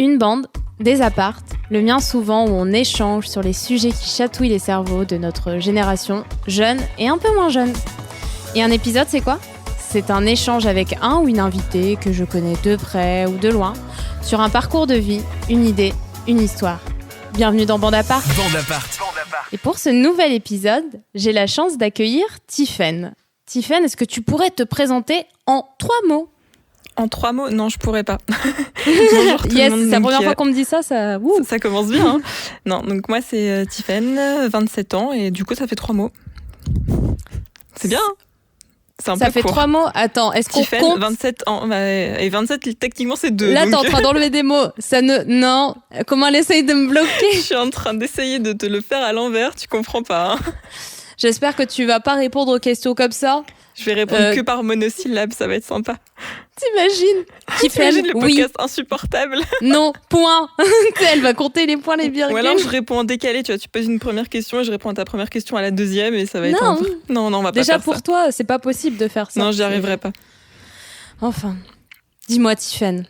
Une bande, des appartes, le mien souvent où on échange sur les sujets qui chatouillent les cerveaux de notre génération, jeune et un peu moins jeune. Et un épisode, c'est quoi ? C'est un échange avec un ou une invitée que je connais de près ou de loin, sur un parcours de vie, une idée, une histoire. Bienvenue dans Bande Apart. Bande Apart. Et pour ce nouvel épisode, j'ai la chance d'accueillir Tiffaine. Tiffaine, est-ce que tu pourrais te présenter en 3 mots ? En 3 mots, non, je pourrais pas. Bonjour tout Yes, le monde. c'est la première fois qu'on me dit ça, ça... Ça commence bien. Hein. Non, donc moi c'est Tiffaine, 27 ans, et du coup ça fait 3 mots. C'est bien, hein. C'est un ça peu fait court. 3 mots. Attends, est-ce qu'on Tiffaine, compte 27 ans, et 27 techniquement c'est 2. Là, donc... t'es en train d'enlever des mots. Ça ne... Non. Comment elle essaye de me Je bloquer ? suis en train d'essayer de te le faire à l'envers, tu comprends pas. Hein. J'espère que tu vas pas répondre aux questions comme ça. Je vais répondre que par monosyllabe, ça va être sympa. T'imagines ? T'imagines le oui. podcast insupportable. Non, point. Elle va compter les points, les virgules. Ou alors je réponds en décalé, tu vois, tu poses une première question et je réponds à ta première question à la deuxième et ça va être... Non, on va pas déjà faire pour ça. toi, c'est pas possible de faire ça. Non, j'y arriverai pas. Enfin, dis-moi Tiffaine.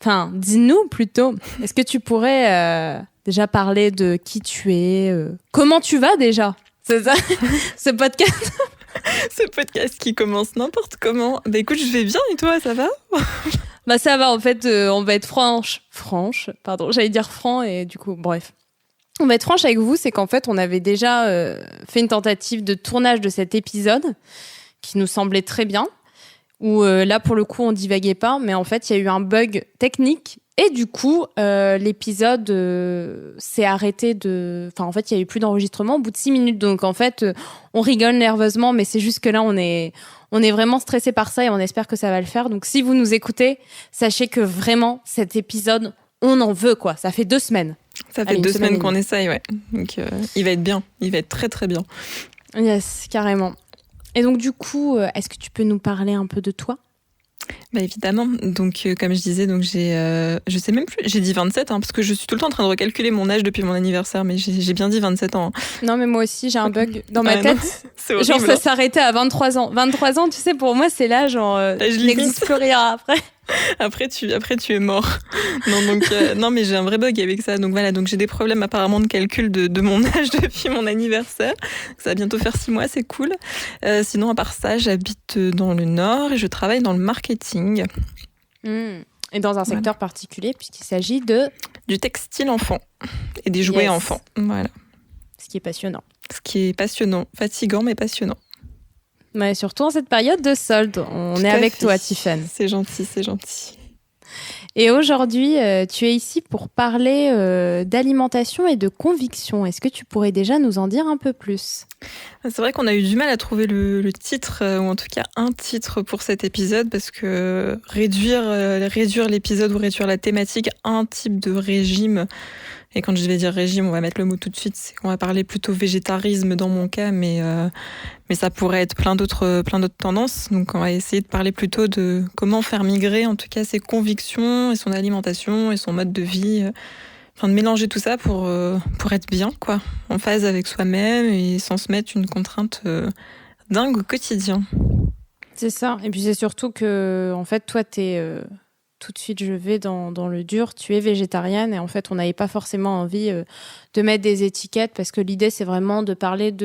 Enfin, dis-nous plutôt. Est-ce que tu pourrais déjà parler de qui tu es comment tu vas déjà ? C'est ça, ce podcast. Ce podcast qui commence n'importe comment. Bah écoute, je vais bien et toi, ça va ? Bah ça va, en fait, on va être franche, pardon, j'allais dire franc et du coup, bref. On va être franche avec vous, c'est qu'en fait, on avait déjà fait une tentative de tournage de cet épisode qui nous semblait très bien, où là, pour le coup, on divaguait pas, mais en fait, il y a eu un bug technique et du coup, l'épisode s'est arrêté de... Enfin, en fait, il y a eu plus d'enregistrement au bout de 6 minutes, donc en fait, on rigole nerveusement, mais c'est juste que là, on est vraiment stressé par ça et on espère que ça va le faire. Donc, si vous nous écoutez, sachez que vraiment, cet épisode, on en veut, quoi. Ça fait 2 semaines. Ça fait 2 semaines qu'on essaye, ouais. Donc, il va être bien. Il va être très, très bien. Yes, carrément. Et donc, du coup, est-ce que tu peux nous parler un peu de toi ? Bah évidemment. Donc, comme je disais, donc je sais même plus. J'ai dit 27, hein, parce que je suis tout le temps en train de recalculer mon âge depuis mon anniversaire, mais j'ai bien dit 27 ans. Hein. Non, mais moi aussi, j'ai un bug dans ma tête. Non, c'est horrible, genre, ça s'arrêtait à 23 ans. 23 ans, tu sais, pour moi, c'est l'âge, genre, je n'existe plus rien après. Après, tu es mort. Non, donc, non, mais j'ai un vrai bug avec ça. Donc voilà, donc j'ai des problèmes apparemment de calcul de mon âge depuis mon anniversaire. Ça va bientôt faire 6 mois, c'est cool. Sinon, à part ça, j'habite dans le Nord et je travaille dans le marketing. Et dans un secteur particulier, puisqu'il s'agit du textile enfant et des jouets enfants. Voilà. Ce qui est passionnant. Ce qui est passionnant. Fatigant, mais passionnant. Mais surtout en cette période de solde. On est avec toi, Tiffaine. C'est gentil, c'est gentil. Et aujourd'hui, tu es ici pour parler d'alimentation et de conviction. Est-ce que tu pourrais déjà nous en dire un peu plus ? C'est vrai qu'on a eu du mal à trouver le titre, ou en tout cas un titre pour cet épisode, parce que réduire l'épisode ou réduire la thématique à un type de régime, et quand je vais dire régime, on va mettre le mot tout de suite, c'est qu'on va parler plutôt végétarisme dans mon cas, mais ça pourrait être plein d'autres tendances. Donc on va essayer de parler plutôt de comment faire migrer en tout cas ses convictions et son alimentation et son mode de vie. Enfin, de mélanger tout ça pour être bien, quoi, en phase avec soi-même et sans se mettre une contrainte dingue au quotidien. C'est ça. Et puis c'est surtout que, en fait, toi, t'es... tout de suite, je vais dans le dur. Tu es végétarienne et en fait, on n'avait pas forcément envie de mettre des étiquettes parce que l'idée, c'est vraiment de parler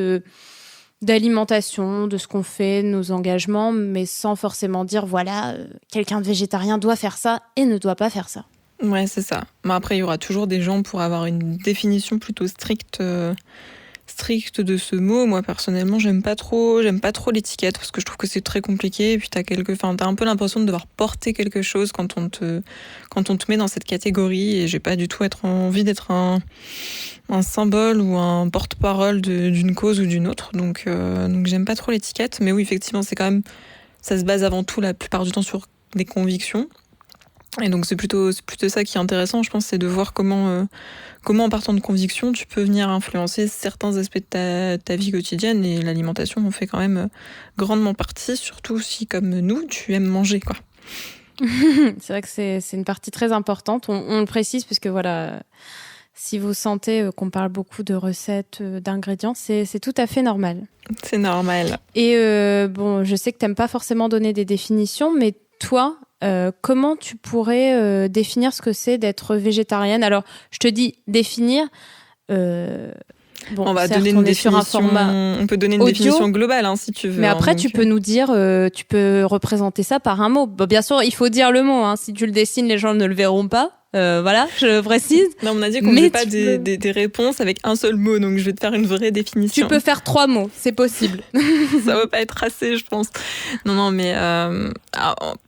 d'alimentation, de ce qu'on fait, de nos engagements, mais sans forcément dire, voilà, quelqu'un de végétarien doit faire ça et ne doit pas faire ça. Ouais, c'est ça. Mais après, il y aura toujours des gens pour avoir une définition plutôt stricte de ce mot. Moi, personnellement, j'aime pas trop l'étiquette parce que je trouve que c'est très compliqué. Et puis, t'as un peu l'impression de devoir porter quelque chose quand on te met dans cette catégorie. Et j'ai pas du tout envie d'être un symbole ou un porte-parole d'une cause ou d'une autre. Donc, j'aime pas trop l'étiquette. Mais oui, effectivement, c'est quand même, ça se base avant tout la plupart du temps sur des convictions. Et donc c'est plutôt ça qui est intéressant, je pense, c'est de voir comment en partant de conviction, tu peux venir influencer certains aspects de ta vie quotidienne. Et l'alimentation en fait quand même grandement partie, surtout si, comme nous, tu aimes manger, quoi. C'est vrai que c'est une partie très importante. On le précise parce que voilà, si vous sentez qu'on parle beaucoup de recettes, d'ingrédients, c'est tout à fait normal. C'est normal. Et bon, je sais que t'aimes pas forcément donner des définitions, mais toi, comment tu pourrais définir ce que c'est d'être végétarienne? Alors, je te dis définir. Bon, on va certes, donner on une est sur un définition. format On peut donner une audio, définition globale, hein, si tu veux. mais après, donc, tu peux nous dire, tu peux représenter ça par un mot. Bon, bien sûr, il faut dire le mot. Hein. Si tu le dessines, les gens ne le verront pas. Voilà, je précise. Non, on a dit qu'on ne faisait pas des réponses avec un seul mot, donc je vais te faire une vraie définition. Tu peux faire 3 mots, c'est possible. Ça va pas être assez, je pense. Non, mais de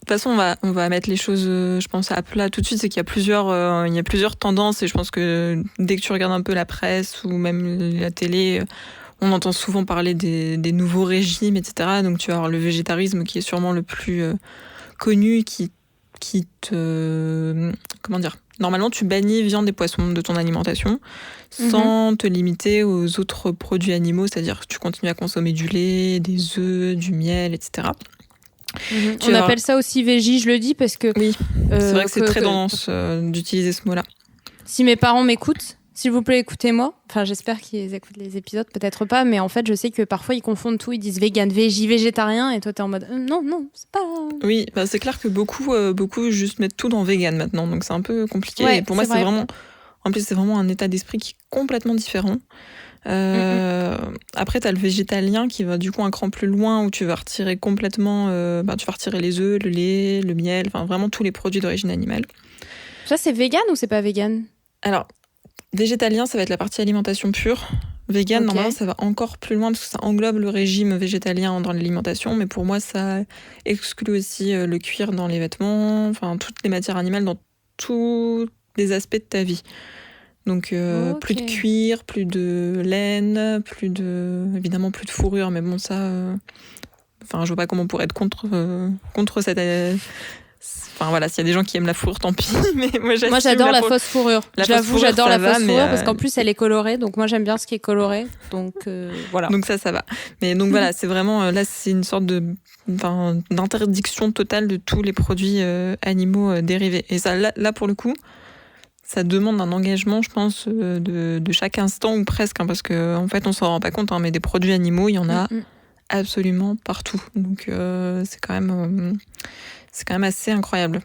toute façon, on va mettre les choses, je pense, à plat tout de suite. C'est qu'il y a plusieurs tendances, et je pense que dès que tu regardes un peu la presse ou même la télé, on entend souvent parler des nouveaux régimes, etc. Donc tu vas avoir le végétarisme qui est sûrement le plus connu, qui te... Comment dire ? Normalement, tu bannis viande et poissons de ton alimentation sans te limiter aux autres produits animaux, c'est-à-dire que tu continues à consommer du lait, des œufs, du miel, etc. On appelle ça aussi végie, je le dis parce que... Oui, c'est vrai que c'est très tendance d'utiliser ce mot-là. Si mes parents m'écoutent, s'il vous plaît, écoutez-moi. Enfin, j'espère qu'ils écoutent les épisodes, peut-être pas, mais en fait, je sais que parfois, ils confondent tout. Ils disent vegan, végé, végétarien, et toi, t'es en mode non, c'est pas... Oui, bah, c'est clair que beaucoup juste mettent tout dans vegan maintenant, donc c'est un peu compliqué. Ouais, et pour moi, c'est vraiment... En plus, c'est vraiment un état d'esprit qui est complètement différent. Après, t'as le végétalien qui va du coup un cran plus loin, où tu vas retirer complètement... tu vas retirer les œufs, le lait, le miel, enfin vraiment tous les produits d'origine animale. Ça, c'est vegan ou c'est pas vegan ? Alors... Végétalien, ça va être la partie alimentation pure. Vegan, normalement, ça va encore plus loin parce que ça englobe le régime végétalien dans l'alimentation. Mais pour moi, ça exclut aussi le cuir dans les vêtements, enfin toutes les matières animales dans tous les aspects de ta vie. Donc plus de cuir, plus de laine, évidemment plus de fourrure. Mais bon, ça, je vois pas comment on pourrait être contre cette. Enfin voilà, s'il y a des gens qui aiment la fourrure, tant pis. Mais moi j'adore la fausse fourrure. J'avoue, j'adore la fausse fourrure parce qu'en plus elle est colorée. Donc moi j'aime bien ce qui est coloré. Donc voilà. Donc ça va. Mais donc voilà, c'est vraiment là c'est une sorte d'interdiction totale de tous les produits animaux dérivés. Et ça là pour le coup, ça demande un engagement, je pense, de chaque instant ou presque, hein, parce que en fait on s'en rend pas compte, hein, mais des produits animaux, il y en a absolument partout. Donc c'est quand même assez incroyable.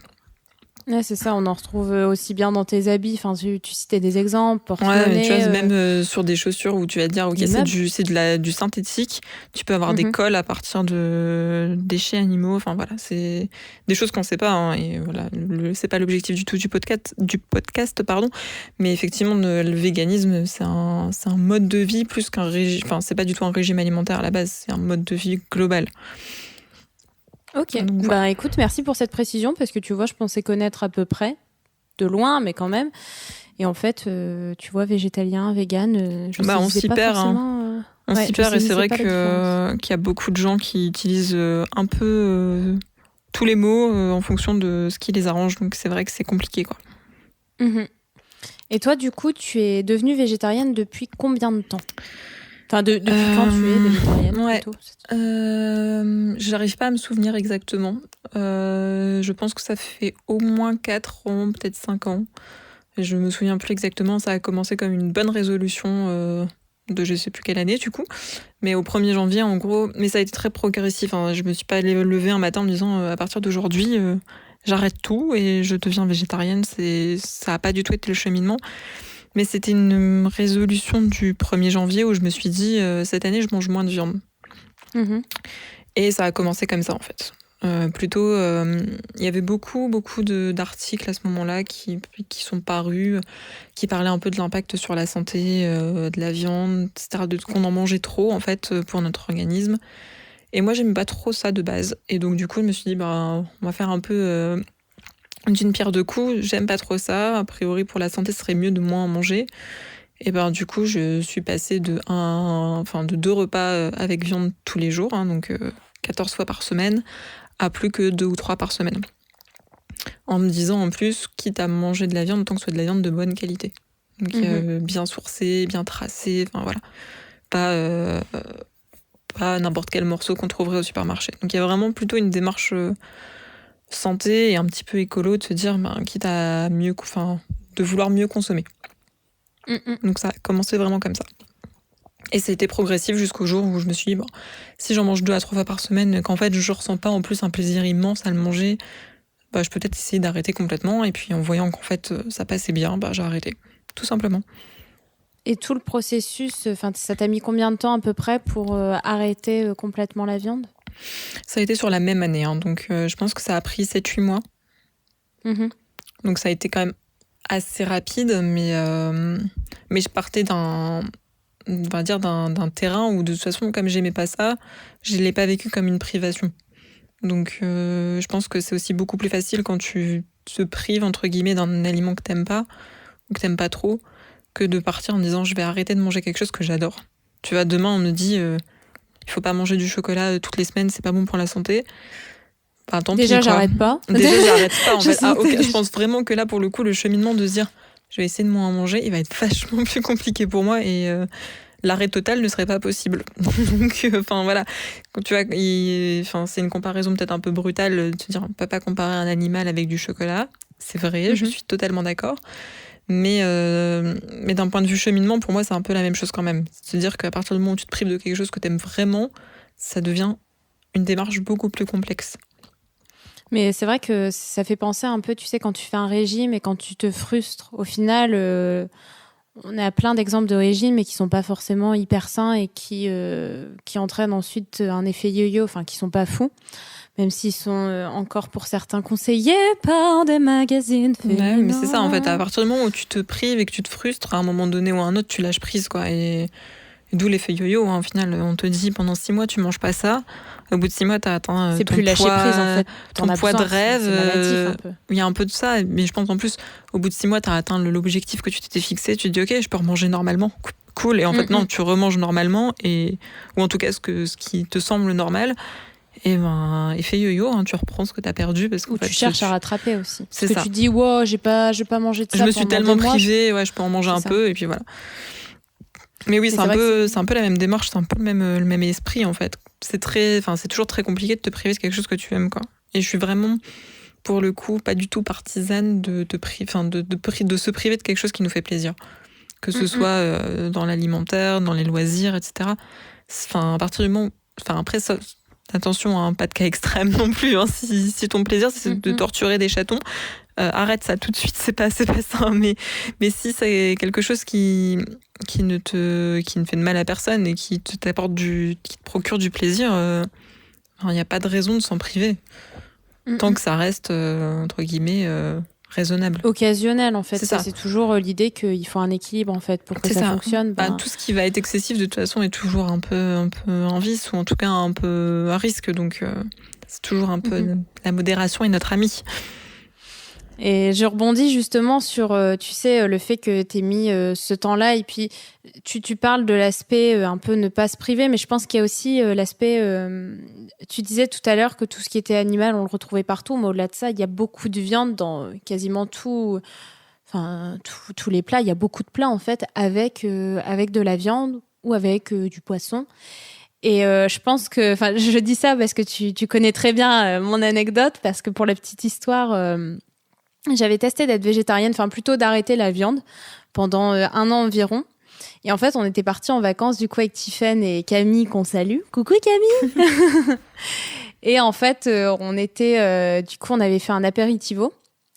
Ouais, c'est ça, on en retrouve aussi bien dans tes habits. Enfin, tu citais des exemples. Ouais, mais tu vois, même sur des chaussures où tu vas te dire, ok, c'est du synthétique. Tu peux avoir des cols à partir de déchets animaux. Enfin voilà, c'est des choses qu'on ne sait pas. Hein, et voilà, c'est pas l'objectif du tout du podcast, pardon. Mais effectivement, le véganisme, c'est un mode de vie plus qu'un régime. Enfin, c'est pas du tout un régime alimentaire à la base. C'est un mode de vie global. Ok, bah écoute, merci pour cette précision parce que tu vois, je pensais connaître à peu près, de loin, mais quand même. Et en fait, tu vois, végétalien, vegan, je on sais s'y pas perd, forcément. On s'y perd et c'est vrai qu'il y a beaucoup de gens qui utilisent un peu tous les mots en fonction de ce qui les arrange. Donc c'est vrai que c'est compliqué, quoi. Et toi, du coup, tu es devenue végétarienne depuis combien de temps ? Enfin, depuis quand tu es végétarienne plutôt ? J'arrive pas à me souvenir exactement. Je pense que ça fait au moins 4 ans, peut-être 5 ans. Je me souviens plus exactement. Ça a commencé comme une bonne résolution de je sais plus quelle année du coup. Mais au 1er janvier, en gros. Mais ça a été très progressif. Hein. Je me suis pas levée un matin en me disant à partir d'aujourd'hui, j'arrête tout et je deviens végétarienne. Ça a pas du tout été le cheminement. Mais c'était une résolution du 1er janvier où je me suis dit, cette année, je mange moins de viande. Et ça a commencé comme ça, en fait. Plutôt, il y avait beaucoup d'articles à ce moment-là qui sont parus, qui parlaient un peu de l'impact sur la santé, de la viande, etc., qu'on en mangeait trop, en fait, pour notre organisme. Et moi, j'aime pas trop ça de base. Et donc, du coup, je me suis dit, on va faire un peu... d'une pierre deux coups, j'aime pas trop ça. A priori, pour la santé, ce serait mieux de moins en manger. Et du coup, je suis passée de 2 repas avec viande tous les jours, hein, donc 14 fois par semaine, à plus que 2 ou 3 par semaine. En me disant en plus, quitte à manger de la viande, tant que ce soit de la viande de bonne qualité. Donc bien sourcée, bien tracée, enfin voilà. Pas n'importe quel morceau qu'on trouverait au supermarché. Donc il y a vraiment plutôt une démarche santé et un petit peu écolo de se dire quitte à de vouloir mieux consommer. Donc ça a commencé vraiment comme ça. Et ça a été progressif jusqu'au jour où je me suis dit si j'en mange 2 à 3 fois par semaine, qu'en fait je ressens pas en plus un plaisir immense à le manger, je peux peut-être essayer d'arrêter complètement. Et puis en voyant qu'en fait ça passait bien, j'ai arrêté, tout simplement. Et tout le processus, ça t'a mis combien de temps à peu près pour arrêter complètement la viande ? Ça a été sur la même année, hein, donc je pense que ça a pris 7-8 mois. Donc ça a été quand même assez rapide, mais je partais d'un terrain où de toute façon, comme j'aimais pas ça, je l'ai pas vécu comme une privation. Donc je pense que c'est aussi beaucoup plus facile quand tu te prives entre guillemets d'un aliment que t'aimes pas ou que t'aimes pas trop, que de partir en disant je vais arrêter de manger quelque chose que j'adore. Tu vois, demain on me dit il faut pas manger du chocolat toutes les semaines, c'est pas bon pour la santé. Tant déjà, pis, quoi. J'arrête pas. Déjà, j'arrête pas, en fait. Je pense vraiment que là, pour le coup, le cheminement de se dire je vais essayer de moins en manger, il va être vachement plus compliqué pour moi et l'arrêt total ne serait pas possible. Donc, voilà. Tu vois, c'est une comparaison peut-être un peu brutale de se dire on peut pas comparer un animal avec du chocolat. C'est vrai, je suis totalement d'accord. Mais d'un point de vue cheminement, pour moi, c'est un peu la même chose quand même. C'est-à-dire qu'à partir du moment où tu te prives de quelque chose que tu aimes vraiment, ça devient une démarche beaucoup plus complexe. Mais c'est vrai que ça fait penser un peu, tu sais, quand tu fais un régime et quand tu te frustres. Au final, on a plein d'exemples de régimes mais qui sont pas forcément hyper sains et qui entraînent ensuite un effet yo-yo, qui sont pas fous. Même s'ils sont encore pour certains conseillés par des magazines féminins. Ouais, mais c'est ça en fait, à partir du moment où tu te prives et que tu te frustres, à un moment donné ou à un autre, tu lâches prise, quoi. Et d'où l'effet yo-yo, hein. Au final, on te dit pendant 6 mois tu manges pas ça, au bout de 6 mois t'as atteint c'est plus lâcher prise en fait. ton poids de rêve. C'est maladif un peu. Il y a un peu de ça, mais je pense en plus, au bout de 6 mois t'as atteint l'objectif que tu t'étais fixé, tu te dis ok, je peux remanger normalement, cool. Et en fait non, tu remanges normalement, ou en tout cas ce qui te semble normal. Et effet yo-yo, hein, tu reprends ce que tu as perdu parce que tu cherches à rattraper aussi. C'est parce que tu dis wow, je vais pas manger de ça. Je me suis tellement privée, je peux en manger un peu et puis voilà. Mais oui, c'est un peu la même démarche, c'est un peu le même esprit en fait. C'est toujours très compliqué de te priver de quelque chose que tu aimes, quoi. Et je suis vraiment, pour le coup, pas du tout partisane de se priver de quelque chose qui nous fait plaisir, que ce soit dans l'alimentaire, dans les loisirs, etc. À partir du moment, après ça. Attention, hein, pas de cas extrême non plus. Hein. Si ton plaisir, c'est de torturer des chatons, arrête ça tout de suite, c'est pas ça. Mais si c'est quelque chose qui ne fait de mal à personne et qui te procure du plaisir, il n'y a pas de raison de s'en priver. Tant que ça reste, entre guillemets, raisonnable. Occasionnel, en fait. C'est toujours l'idée qu'il faut un équilibre, en fait, pour que ça fonctionne. Tout ce qui va être excessif, de toute façon, est toujours un peu un vice, ou en tout cas un peu à risque. Donc, c'est toujours un peu... La modération est notre amie. Et je rebondis justement sur, tu sais, le fait que tu aies mis ce temps-là. Et puis, tu parles de l'aspect un peu ne pas se priver, mais je pense qu'il y a aussi l'aspect... tu disais tout à l'heure que tout ce qui était animal, on le retrouvait partout. Mais au-delà de ça, il y a beaucoup de viande dans quasiment tous les plats. Il y a beaucoup de plats, en fait, avec de la viande ou avec du poisson. Et je pense que... je dis ça parce que tu connais très bien mon anecdote, parce que pour la petite histoire... j'avais testé d'être végétarienne, plutôt d'arrêter la viande pendant 1 an environ. Et en fait, on était partis en vacances du coup avec Tiffaine et Camille, qu'on salue. Coucou Camille. Et en fait, on avait fait un aperitivo,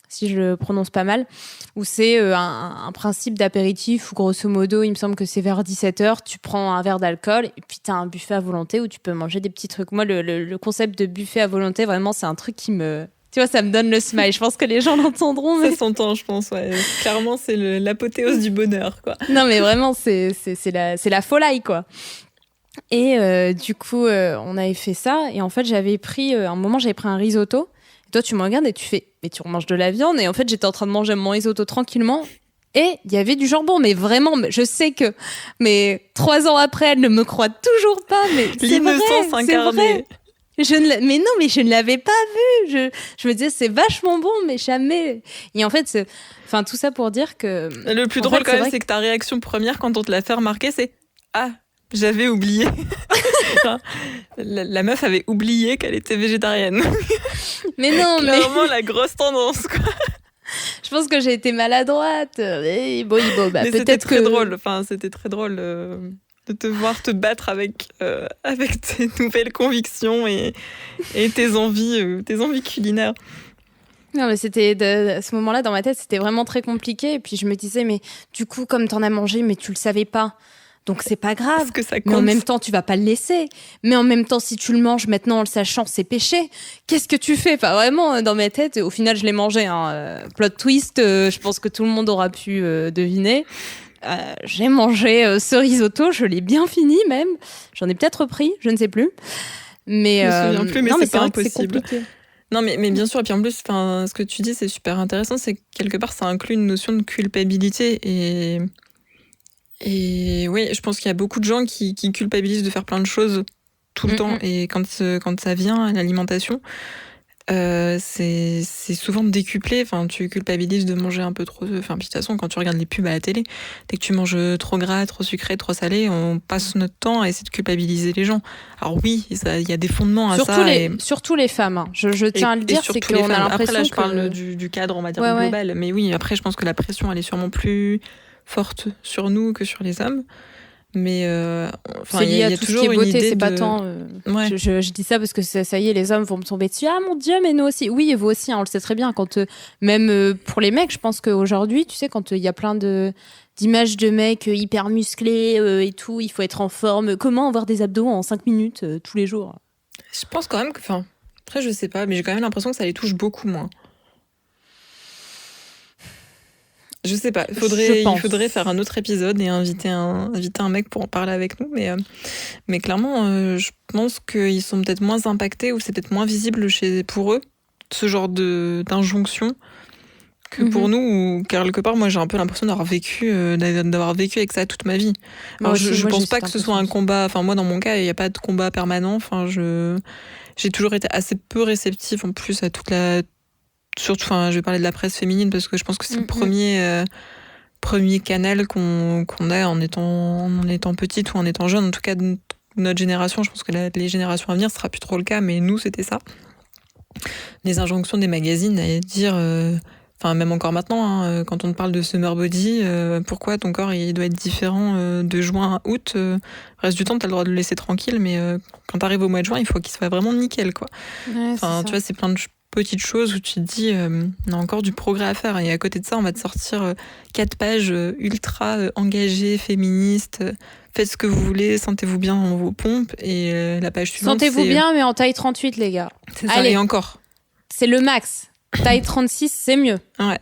si je le prononce pas mal, où c'est un principe d'apéritif où grosso modo, il me semble que c'est vers 17h, tu prends un verre d'alcool et puis tu as un buffet à volonté où tu peux manger des petits trucs. Moi, le concept de buffet à volonté, vraiment, c'est un truc qui me... Tu vois, ça me donne le smile. Je pense que les gens l'entendront. Mais... Ça s'entend, je pense, ouais. Clairement, c'est l'apothéose du bonheur, quoi. Non, mais vraiment, c'est la folie, quoi. Et du coup, on avait fait ça. Et en fait, j'avais pris un risotto. Et toi, tu me regardes et tu fais, mais tu remanges de la viande. Et en fait, j'étais en train de manger mon risotto tranquillement. Et il y avait du jambon. Mais vraiment, je sais que... Mais 3 ans après, elle ne me croit toujours pas. Mais c'est vrai, c'est vrai. Mais non, mais je ne l'avais pas vu. Je me disais, c'est vachement bon, mais jamais. Et en fait, tout ça pour dire que... Le plus drôle quand même, c'est que ta réaction première, quand on te l'a fait remarquer, c'est « Ah, j'avais oublié ». La meuf avait oublié qu'elle était végétarienne. Mais non, clairement, la grosse tendance, quoi. Je pense que j'ai été maladroite. Mais mais c'était très drôle. C'était très drôle... de te voir te battre avec tes nouvelles convictions et tes envies culinaires. Non, mais à ce moment-là, dans ma tête, c'était vraiment très compliqué. Et puis je me disais, mais du coup, comme t'en as mangé, mais tu le savais pas. Donc c'est pas grave. Parce que ça compte. Mais en même temps, tu vas pas le laisser. Mais en même temps, si tu le manges maintenant en le sachant, c'est péché. Qu'est-ce que tu fais? Enfin, vraiment, dans ma tête, au final, je l'ai mangé. Plot twist, je pense que tout le monde aura pu deviner. J'ai mangé ce risotto, je l'ai bien fini même. J'en ai peut-être repris, je ne sais plus. Mais, je me souviens plus, mais c'est pas impossible. Non, mais bien sûr, et puis en plus, ce que tu dis, c'est super intéressant, c'est que quelque part, ça inclut une notion de culpabilité. Et oui, je pense qu'il y a beaucoup de gens qui culpabilisent de faire plein de choses tout le temps. Et quand ça vient à l'alimentation, c'est souvent décuplé. Enfin, tu culpabilises de manger un peu trop. Enfin, puis de toute façon, quand tu regardes les pubs à la télé, dès que tu manges trop gras, trop sucré, trop salé, on passe notre temps à essayer de culpabiliser les gens. Alors oui, il y a des fondements à ça. Surtout les femmes. Hein. Je tiens à le dire, c'est qu'on a l'impression après, là, je parle du cadre, on va dire, global. Mais oui, après, je pense que la pression, elle est sûrement plus forte sur nous que sur les hommes. Mais c'est lié à tout ce qui est beauté, c'est pas tant. Je dis ça parce que ça y est, les hommes vont me tomber dessus. Ah mon Dieu, mais nous aussi. Oui, et vous aussi, on le sait très bien. Quand même pour les mecs, je pense qu'aujourd'hui, tu sais, quand il y a plein d'images de mecs hyper musclés et tout, il faut être en forme. Comment avoir des abdos en 5 minutes tous les jours? Je pense quand même que, après je sais pas, mais j'ai quand même l'impression que ça les touche beaucoup moins. Je sais pas, il faudrait faire un autre épisode et inviter un mec pour en parler avec nous, mais clairement, je pense qu'ils sont peut-être moins impactés ou c'est peut-être moins visible pour eux, ce genre d'injonction, que pour nous, ou quelque part, moi j'ai un peu l'impression d'avoir vécu avec ça toute ma vie. Alors, je pense pas que ce soit un combat, enfin moi dans mon cas, il n'y a pas de combat permanent, j'ai toujours été assez peu réceptive en plus à toute la... Surtout, je vais parler de la presse féminine parce que je pense que c'est le premier canal qu'on a en étant petite ou en étant jeune. En tout cas, de notre génération, je pense que les générations à venir, ce sera plus trop le cas, mais nous, c'était ça. Les injonctions des magazines à dire, même encore maintenant, quand on te parle de summer body, pourquoi ton corps il doit être différent de juin à août, le reste du temps, tu as le droit de le laisser tranquille, mais quand tu arrives au mois de juin, il faut qu'il soit vraiment nickel, quoi. Ouais, tu vois, c'est plein de petites choses où tu te dis on a encore du progrès à faire, et à côté de ça on va te sortir 4 pages ultra engagées, féministes, faites ce que vous voulez, sentez-vous bien dans vos pompes, et la page suivante sentez-vous bien mais en taille 38 les gars, c'est ça. Allez, et encore c'est le max, taille 36 c'est mieux. Ouais.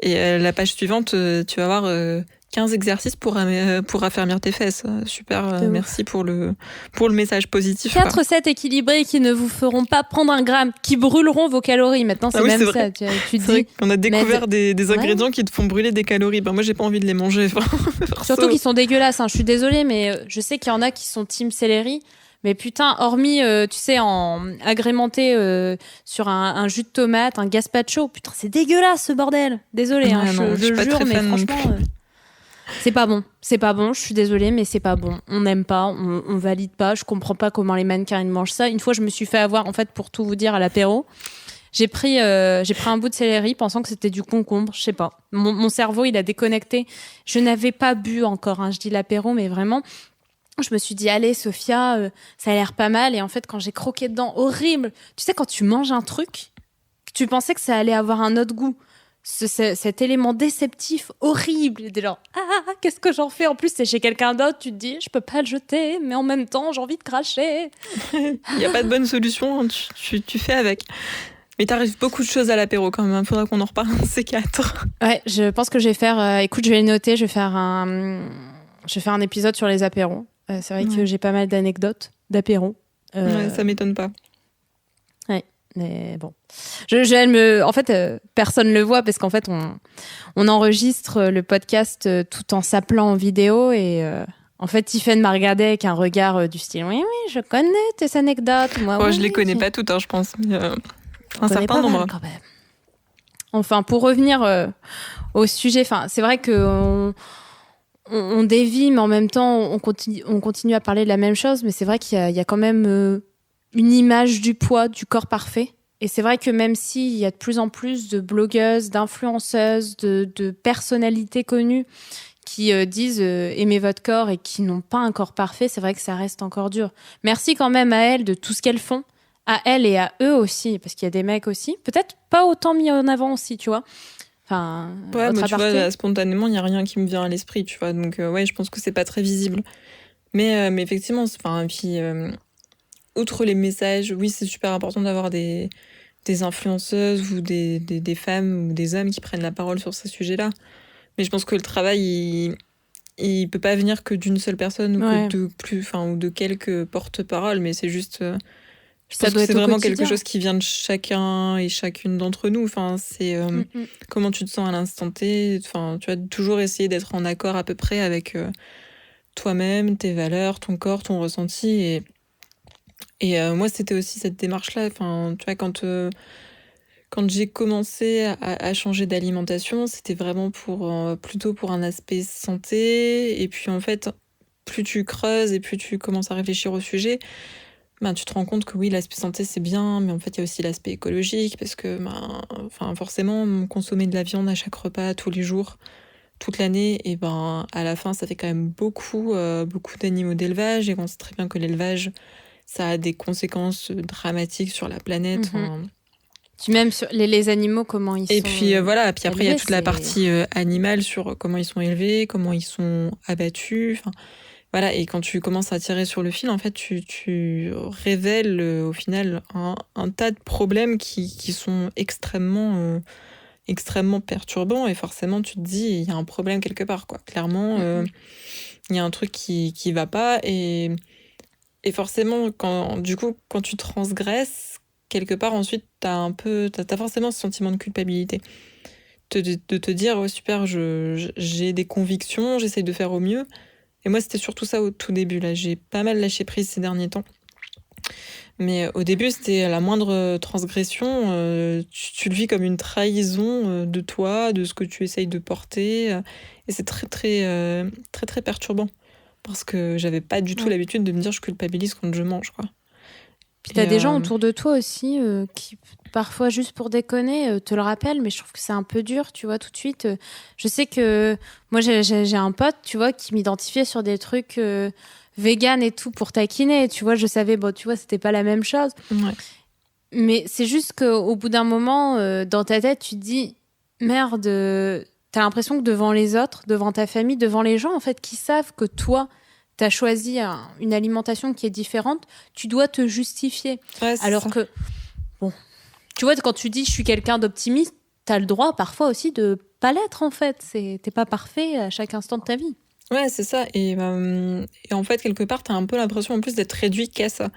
Et la page suivante tu vas voir 15 exercices pour affermir tes fesses. Super, merci pour le message positif. 4 recettes équilibrées qui ne vous feront pas prendre un gramme, qui brûleront vos calories. Maintenant, c'est même ça. Tu c'est vrai qu'on a découvert des ingrédients qui te font brûler des calories. Moi, j'ai pas envie de les manger. Surtout qu'ils sont dégueulasses. Je suis désolée, mais je sais qu'il y en a qui sont team céleri. Mais putain, hormis, tu sais, agrémenté sur un jus de tomate, un gazpacho, putain, c'est dégueulasse ce bordel. Désolée, je jure, mais franchement... C'est pas bon, je suis désolée, mais c'est pas bon. On n'aime pas, on valide pas, je comprends pas comment les mannequins ils mangent ça. Une fois, je me suis fait avoir, en fait, pour tout vous dire, à l'apéro. J'ai pris un bout de céleri pensant que c'était du concombre, je sais pas. Mon cerveau, il a déconnecté. Je n'avais pas bu encore, je dis l'apéro, mais vraiment... Je me suis dit, allez, Sophia, ça a l'air pas mal. Et en fait, quand j'ai croqué dedans, horrible. Tu sais, quand tu manges un truc, tu pensais que ça allait avoir un autre goût. Cet élément déceptif horrible, des genre qu'est-ce que j'en fais, en plus c'est chez quelqu'un d'autre, tu te dis je peux pas le jeter mais en même temps j'ai envie de cracher. Il n'y a pas de bonne solution, tu fais avec. Mais t'arrives beaucoup de choses à l'apéro quand même, il faudra qu'on en reparle un de ces 4. Ouais, je pense que je vais faire écoute, je vais le noter, je vais faire un épisode sur les apéros. C'est vrai que j'ai pas mal d'anecdotes d'apéros. Ouais, ça m'étonne pas. Ouais. Mais bon, en fait, personne le voit parce qu'en fait, on enregistre le podcast tout en s'appelant en vidéo et en fait, Tiffaine m'a regardé avec un regard du style oui, je connais tes anecdotes. Moi, je les connais pas toutes, je pense. Mais, un certain nombre. Quand même. Enfin, pour revenir au sujet, c'est vrai que on dévie, mais en même temps, on continue à parler de la même chose. Mais c'est vrai qu'il y a quand même une image du poids, du corps parfait. Et c'est vrai que même s'il y a de plus en plus de blogueuses, d'influenceuses, de personnalités connues qui disent aimez votre corps et qui n'ont pas un corps parfait, c'est vrai que ça reste encore dur. Merci quand même à elles de tout ce qu'elles font. à elle et à eux aussi, parce qu'il y a des mecs aussi, peut-être pas autant mis en avant aussi, tu vois. Enfin, Ouais, autre moi, tu vois, aparté. là, spontanément, il n'y a rien qui me vient à l'esprit, tu vois. Donc, ouais, je pense que c'est pas très visible. Mais effectivement, enfin, et puis, outre les messages, oui, c'est super important d'avoir des influenceuses ou des femmes ou des hommes qui prennent la parole sur ces sujets-là. Mais je pense que le travail, il peut pas venir que d'une seule personne ou que Ouais. ou de quelques porte-paroles, mais c'est juste. Je Ça pense que doit c'est être au vraiment quelque quotidien. chose qui vient de chacun et chacune d'entre nous. Enfin, c'est Mm. comment tu te sens à l'instant T. Enfin, tu vas toujours essayer d'être en accord à peu près avec toi-même, tes valeurs, ton corps, ton ressenti. Et moi, c'était aussi cette démarche-là. Enfin, tu vois, quand j'ai commencé à changer d'alimentation, c'était vraiment plutôt pour un aspect santé. Et puis, en fait, plus tu creuses et plus tu commences à réfléchir au sujet, ben, tu te rends compte que oui, l'aspect santé, c'est bien, mais en fait, il y a aussi l'aspect écologique, parce que forcément, consommer de la viande à chaque repas, tous les jours, toute l'année, et ben, à la fin, ça fait quand même beaucoup d'animaux d'élevage, et on sait très bien que l'élevage, ça a des conséquences dramatiques sur la planète. Mhm. Puis même sur les animaux, comment ils Et sont puis voilà, puis après, il y a élevés, toute la c'est... partie animale sur comment ils sont élevés, comment ils sont abattus. Enfin, voilà, et quand tu commences à tirer sur le fil, en fait, tu révèles au final un tas de problèmes qui sont extrêmement perturbants. Et forcément, tu te dis, il y a un problème quelque part, quoi. Clairement, il y a un truc qui va pas. Et forcément, du coup, quand tu transgresses, quelque part, ensuite, t'as forcément ce sentiment de culpabilité. De te dire, oh, super, j'ai des convictions, j'essaye de faire au mieux. Et moi, c'était surtout ça au tout début. Là, j'ai pas mal lâché prise ces derniers temps. Mais au début, c'était la moindre transgression. Tu le vis comme une trahison de toi, de ce que tu essayes de porter. Et c'est très perturbant. Parce que j'avais pas du tout Ouais. l'habitude de me dire je culpabilise quand je mange, quoi. Puis Et t'as des gens autour de toi aussi qui, parfois, juste pour déconner, te le rappellent, mais je trouve que c'est un peu dur, tu vois, tout de suite. Je sais que moi, j'ai un pote, tu vois, qui m'identifiait sur des trucs vegan et tout pour taquiner. Tu vois, je savais, bon, tu vois, c'était pas la même chose. ouais. Mais c'est juste qu'au bout d'un moment, dans ta tête, tu te dis, merde, t'as l'impression que devant les autres, devant ta famille, devant les gens, en fait, qui savent que toi, t'as choisi une alimentation qui est différente, tu dois te justifier. Ouais, c'est Alors ça. que, bon, tu vois, quand tu dis je suis quelqu'un d'optimiste, t'as le droit parfois aussi de pas l'être, en fait. T'es pas parfait à chaque instant de ta vie. Ouais, c'est ça. Et en fait, quelque part, t'as un peu l'impression en plus d'être réduit qu'à ça.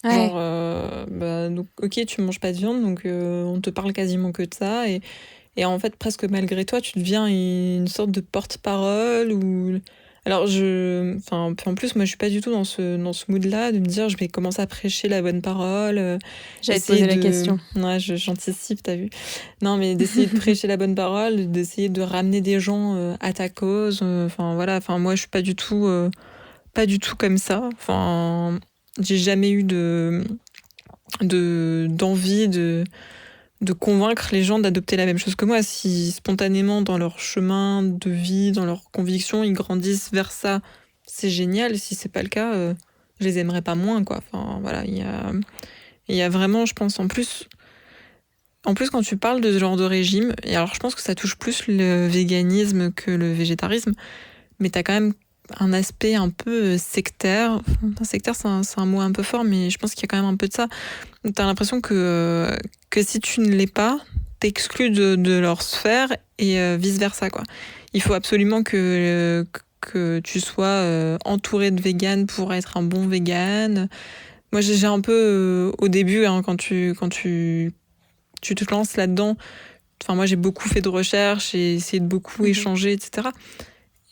Genre, Ouais. donc, ok, tu manges pas de viande, donc on te parle quasiment que de ça. Et en fait, presque malgré toi, tu deviens une sorte de porte-parole. Alors, puis en plus, moi, je suis pas du tout dans ce mood-là, de me dire, je vais commencer à prêcher la bonne parole, J'allais te essayer poser la de... question. Ouais, j'anticipe, t'as vu. Non, mais d'essayer de prêcher la bonne parole, d'essayer de ramener des gens à ta cause. Enfin, voilà, enfin, moi, je suis pas du tout comme ça. Enfin, j'ai jamais eu d'envie de convaincre les gens d'adopter la même chose que moi. Si spontanément, dans leur chemin de vie, dans leurs convictions, ils grandissent vers ça, c'est génial. Si c'est pas le cas, je les aimerais pas moins, quoi. Enfin, voilà, il y a vraiment, je pense, en plus, quand tu parles de ce genre de régime, et alors je pense que ça touche plus le véganisme que le végétarisme, mais t'as quand même un aspect un peu sectaire. Enfin, sectaire, c'est un mot un peu fort, mais je pense qu'il y a quand même un peu de ça. T'as l'impression que si tu ne l'es pas, t'es exclu de leur sphère et vice-versa, quoi. Il faut absolument que tu sois entouré de véganes pour être un bon végane. Moi, j'ai un peu, au début, hein, quand tu te lances là-dedans, enfin, moi, j'ai beaucoup fait de recherches, j'ai essayé de beaucoup Mhm. échanger, etc.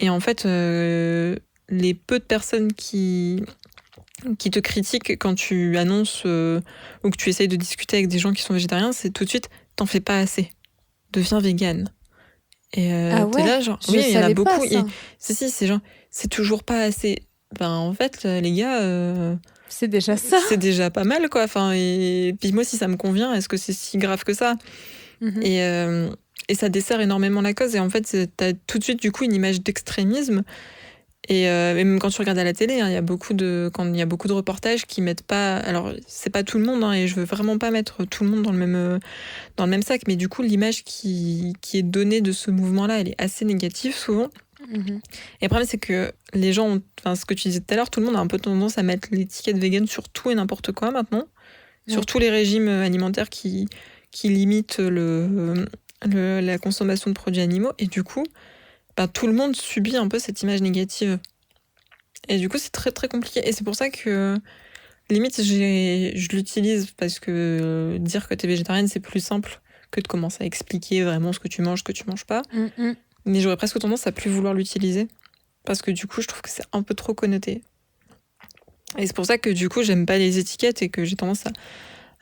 Et en fait, les peu de personnes qui te critiquent quand tu annonces ou que tu essayes de discuter avec des gens qui sont végétariens, c'est tout de suite, t'en fais pas assez, deviens végane. Et Ah t'es ouais, là, genre, oui, je il y en a savais pas beaucoup. ça. Si, c'est genre, c'est toujours pas assez. Ben, en fait, les gars, C'est déjà ça. c'est déjà pas mal, quoi. Enfin, et puis moi, si ça me convient, est-ce que c'est si grave que ça? Mhm. Et ça dessert énormément la cause. Et en fait, t'as tout de suite, du coup, une image d'extrémisme. Et même quand tu regardes à la télé, hein, quand il y a beaucoup de reportages qui mettent pas. Alors, c'est pas tout le monde, hein, et je veux vraiment pas mettre tout le monde dans le même sac, mais du coup, l'image qui est donnée de ce mouvement-là, elle est assez négative souvent. Mhm. Et le problème, c'est que les gens, ce que tu disais tout à l'heure, tout le monde a un peu tendance à mettre l'étiquette vegan sur tout et n'importe quoi maintenant, sur tous les régimes alimentaires qui limitent la consommation de produits animaux, et du coup, tout le monde subit un peu cette image négative. Et du coup, c'est très très compliqué. Et c'est pour ça que, limite, je l'utilise parce que dire que t'es végétarienne, c'est plus simple que de commencer à expliquer vraiment ce que tu manges pas. Mm-mm. Mais j'aurais presque tendance à plus vouloir l'utiliser parce que du coup, je trouve que c'est un peu trop connoté. Et c'est pour ça que du coup, j'aime pas les étiquettes et que j'ai tendance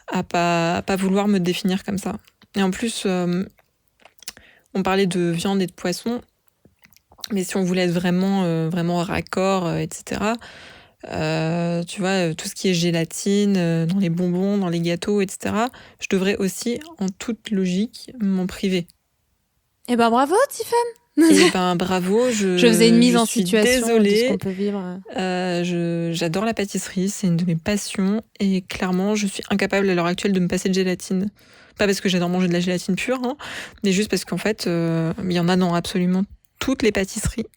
à pas vouloir me définir comme ça. Et en plus, on parlait de viande et de poisson. Mais si on voulait être vraiment, vraiment raccord, etc., tu vois, tout ce qui est gélatine, dans les bonbons, dans les gâteaux, etc., je devrais aussi, en toute logique, m'en priver. Eh ben bravo, Tiffany. Et bravo, je faisais une mise en suis situation désolée. de ce qu'on peut vivre. J'adore la pâtisserie, c'est une de mes passions, et clairement, je suis incapable à l'heure actuelle de me passer de gélatine. Pas parce que j'adore manger de la gélatine pure, hein, mais juste parce qu'en fait, il y en a dans absolument toutes les pâtisseries.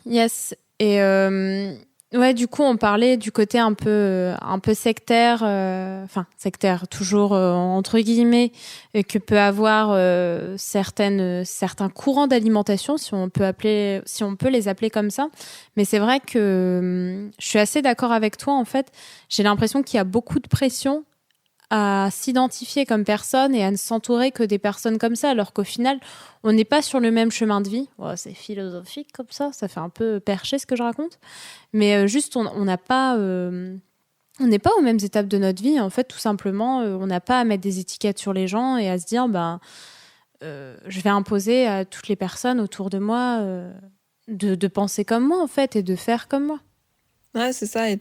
Yes. Et ouais, du coup, on parlait du côté un peu sectaire, enfin sectaire, toujours entre guillemets, que peut avoir certains courants d'alimentation, si on peut les appeler comme ça. Mais c'est vrai que je suis assez d'accord avec toi. En fait, j'ai l'impression qu'il y a beaucoup de pression à s'identifier comme personne et à ne s'entourer que des personnes comme ça, alors qu'au final, on n'est pas sur le même chemin de vie. Oh, c'est philosophique comme ça fait un peu perché ce que je raconte. Mais juste, on n'a pas... on n'est pas aux mêmes étapes de notre vie. En fait, tout simplement, on n'a pas à mettre des étiquettes sur les gens et à se dire, je vais imposer à toutes les personnes autour de moi de penser comme moi, en fait, et de faire comme moi. Ouais, c'est ça. Et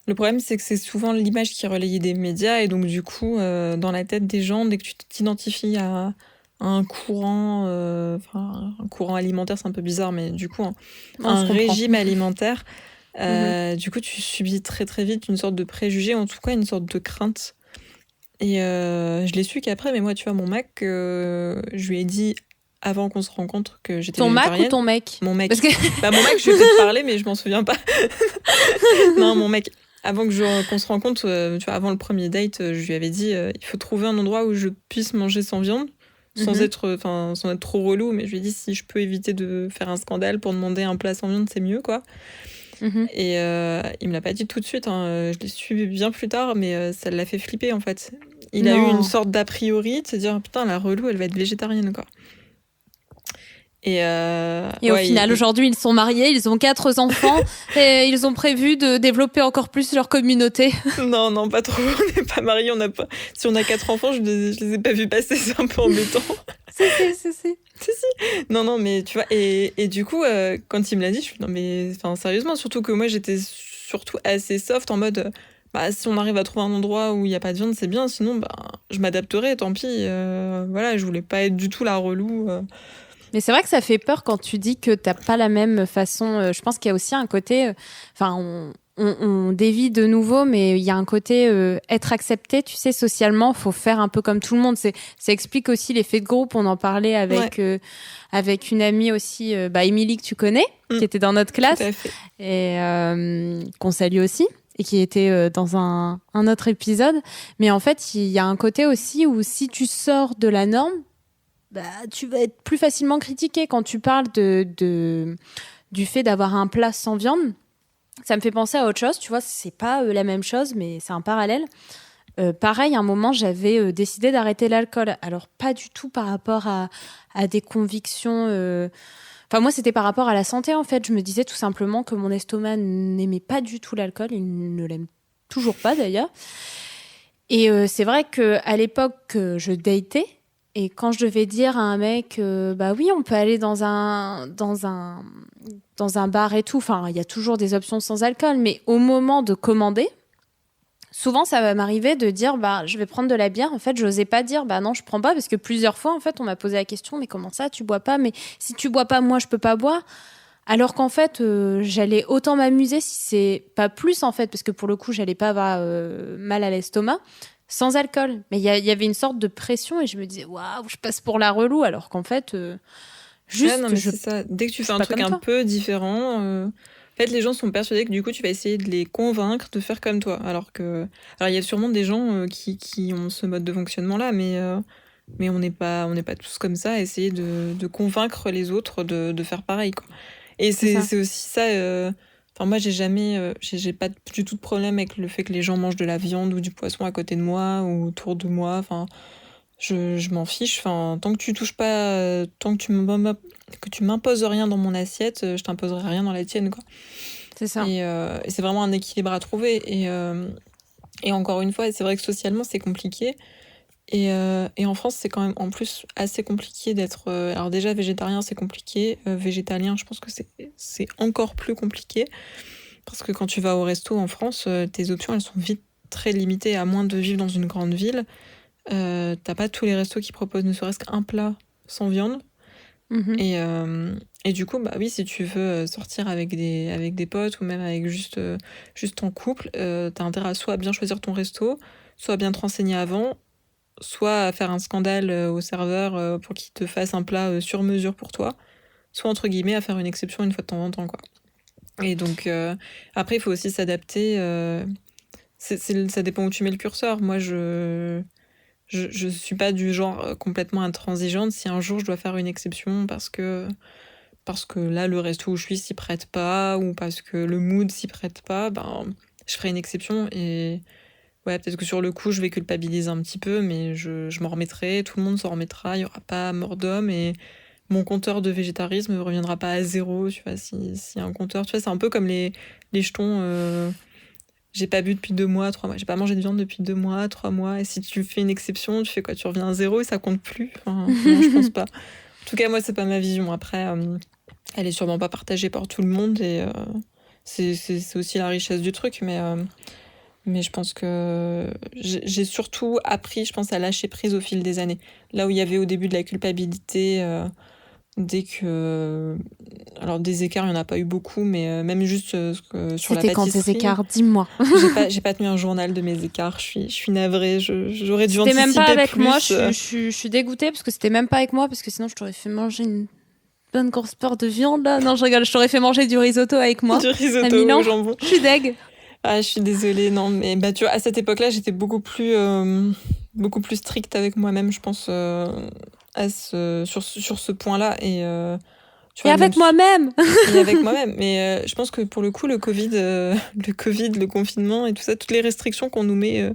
le problème, c'est que c'est souvent l'image qui est relayée des médias, et donc du coup, dans la tête des gens, dès que tu t'identifies à un courant, un courant alimentaire, c'est un peu bizarre, mais du coup, un régime alimentaire, du coup, tu subis très très vite une sorte de préjugé, en tout cas une sorte de crainte. Et je l'ai su qu'après, mais moi, tu vois, mon mec, je lui ai dit avant qu'on se rencontre que j'étais végétarienne. Ton Mac ou ton mec? Mon mec. Mon mec, je vais peut-être parler, mais je m'en souviens pas. Non, mon mec. Avant qu'on se rencontre, tu vois, avant le premier date, je lui avais dit il faut trouver un endroit où je puisse manger sans viande, sans être trop relou. Mais je lui ai dit si je peux éviter de faire un scandale pour demander un plat sans viande, c'est mieux, quoi. Et il me l'a pas dit tout de suite, hein. Je l'ai su bien plus tard, mais ça l'a fait flipper, en fait. Il a eu une sorte d'a priori de se dire putain, la relou, elle va être végétarienne, quoi. Et au final, aujourd'hui, ils sont mariés, ils ont 4 enfants et ils ont prévu de développer encore plus leur communauté. Non, pas trop. On n'est pas mariés, si on a 4 enfants, je les ai pas vus passer, c'est un peu embêtant. Si. Non, mais tu vois, et du coup, quand il me l'a dit, je suis non, mais sérieusement, surtout que moi, j'étais surtout assez soft en mode, si on arrive à trouver un endroit où il n'y a pas de viande, c'est bien, sinon, je m'adapterai, tant pis. Voilà, je voulais pas être du tout la relou. Mais c'est vrai que ça fait peur quand tu dis que t'as pas la même façon. Je pense qu'il y a aussi un côté, on dévie de nouveau, mais il y a un côté être accepté, tu sais, socialement, faut faire un peu comme tout le monde. Ça explique aussi l'effet de groupe. On en parlait avec une amie aussi, Émilie, que tu connais, qui était dans notre classe, et qu'on salue aussi, et qui était dans un autre épisode. Mais en fait, il y a un côté aussi où si tu sors de la norme, tu vas être plus facilement critiqué. Quand tu parles du fait d'avoir un plat sans viande, ça me fait penser à autre chose, tu vois, c'est pas la même chose, mais c'est un parallèle. Pareil, à un moment, j'avais décidé d'arrêter l'alcool. Alors, pas du tout par rapport à des convictions... Enfin, moi, c'était par rapport à la santé, en fait. Je me disais tout simplement que mon estomac n'aimait pas du tout l'alcool. Il ne l'aime toujours pas, d'ailleurs. Et c'est vrai qu'à l'époque, je datais. Et quand je devais dire à un mec, oui, on peut aller dans un bar et tout. Enfin, il y a toujours des options sans alcool, mais au moment de commander, souvent ça va m'arriver de dire, je vais prendre de la bière. En fait, j'osais pas dire, non, je prends pas, parce que plusieurs fois, en fait, on m'a posé la question, mais comment ça, tu bois pas? Mais si tu bois pas, moi, je peux pas boire. Alors qu'en fait, j'allais autant m'amuser si c'est pas plus en fait, parce que pour le coup, j'allais pas avoir mal à l'estomac sans alcool. Mais il y avait une sorte de pression et je me disais waouh, je passe pour la relou, alors qu'en fait, Ouais, non, juste mais je c'est ça. Dès que tu je fais suis un pas truc comme un toi. peu différent, en fait, les gens sont persuadés que du coup, tu vas essayer de les convaincre de faire comme toi. Alors il y a sûrement des gens qui ont ce mode de fonctionnement-là, mais on n'est pas tous comme ça, à essayer de convaincre les autres de faire pareil, quoi. Et C'est ça. c'est aussi ça. Enfin, moi, j'ai jamais, j'ai pas du tout de problème avec le fait que les gens mangent de la viande ou du poisson à côté de moi ou autour de moi. Enfin, je m'en fiche. Enfin, tant que tu touches pas, tant que tu m'imposes rien dans mon assiette, je t'imposerai rien dans la tienne, quoi. C'est ça. Et c'est vraiment un équilibre à trouver. Et encore une fois, c'est vrai que socialement, c'est compliqué. Et en France, c'est quand même en plus assez compliqué d'être. Alors déjà, végétarien, c'est compliqué. Végétalien, je pense que c'est encore plus compliqué. Parce que quand tu vas au resto en France, tes options, elles sont vite très limitées, à moins de vivre dans une grande ville. T'as pas tous les restos qui proposent ne serait-ce qu'un plat sans viande. Mhm. Et du coup, bah oui, si tu veux sortir avec des potes ou même avec juste en couple, t'as intérêt à soit bien choisir ton resto, soit bien te renseigner avant, soit à faire un scandale au serveur pour qu'il te fasse un plat sur mesure pour toi, soit entre guillemets à faire une exception une fois de temps en temps, quoi. Et donc après, il faut aussi s'adapter. Ça dépend où tu mets le curseur. Moi, je suis pas du genre complètement intransigeante. Si un jour je dois faire une exception parce que là, le resto où je suis s'y prête pas ou parce que le mood s'y prête pas, ben, je ferai une exception. Et ouais, peut-être que sur le coup, je vais culpabiliser un petit peu, mais je m'en remettrai, tout le monde s'en remettra, il y aura pas mort d'homme et mon compteur de végétarisme ne reviendra pas à zéro, tu vois, si un compteur, tu vois, c'est un peu comme les jetons, j'ai pas bu depuis 2 mois, 3 mois, j'ai pas mangé de viande depuis 2 mois, 3 mois, et si tu fais une exception, tu fais quoi, tu reviens à zéro et ça compte plus? Enfin, non, je pense pas. En tout cas, moi, c'est pas ma vision. Après, elle est sûrement pas partagée par tout le monde et c'est aussi la richesse du truc, mais je pense que j'ai surtout appris, je pense, à lâcher prise au fil des années. Là où il y avait au début de la culpabilité, dès que... Alors des écarts, il n'y en a pas eu beaucoup, mais même juste sur la C'était quand ces pâtisserie, écarts, dis-moi. j'ai pas tenu un journal de mes écarts. Je suis navrée, j'aurais dû C'était même pas anticiper avec moi, plus. je suis dégoûtée parce que c'était même pas avec moi, parce que sinon je t'aurais fait manger une bonne grosse part de viande là. Non, je rigole, je t'aurais fait manger du risotto avec moi Du à risotto au Milan. jambon. Je suis deg. Ah, je suis désolée, non, mais bah, tu vois, à cette époque-là, j'étais beaucoup plus stricte avec moi-même, je pense, sur ce point-là. Tu Et vois, avec moi-même. et avec moi-même. Mais je pense que pour le coup, le confinement et tout ça, toutes les restrictions qu'on nous met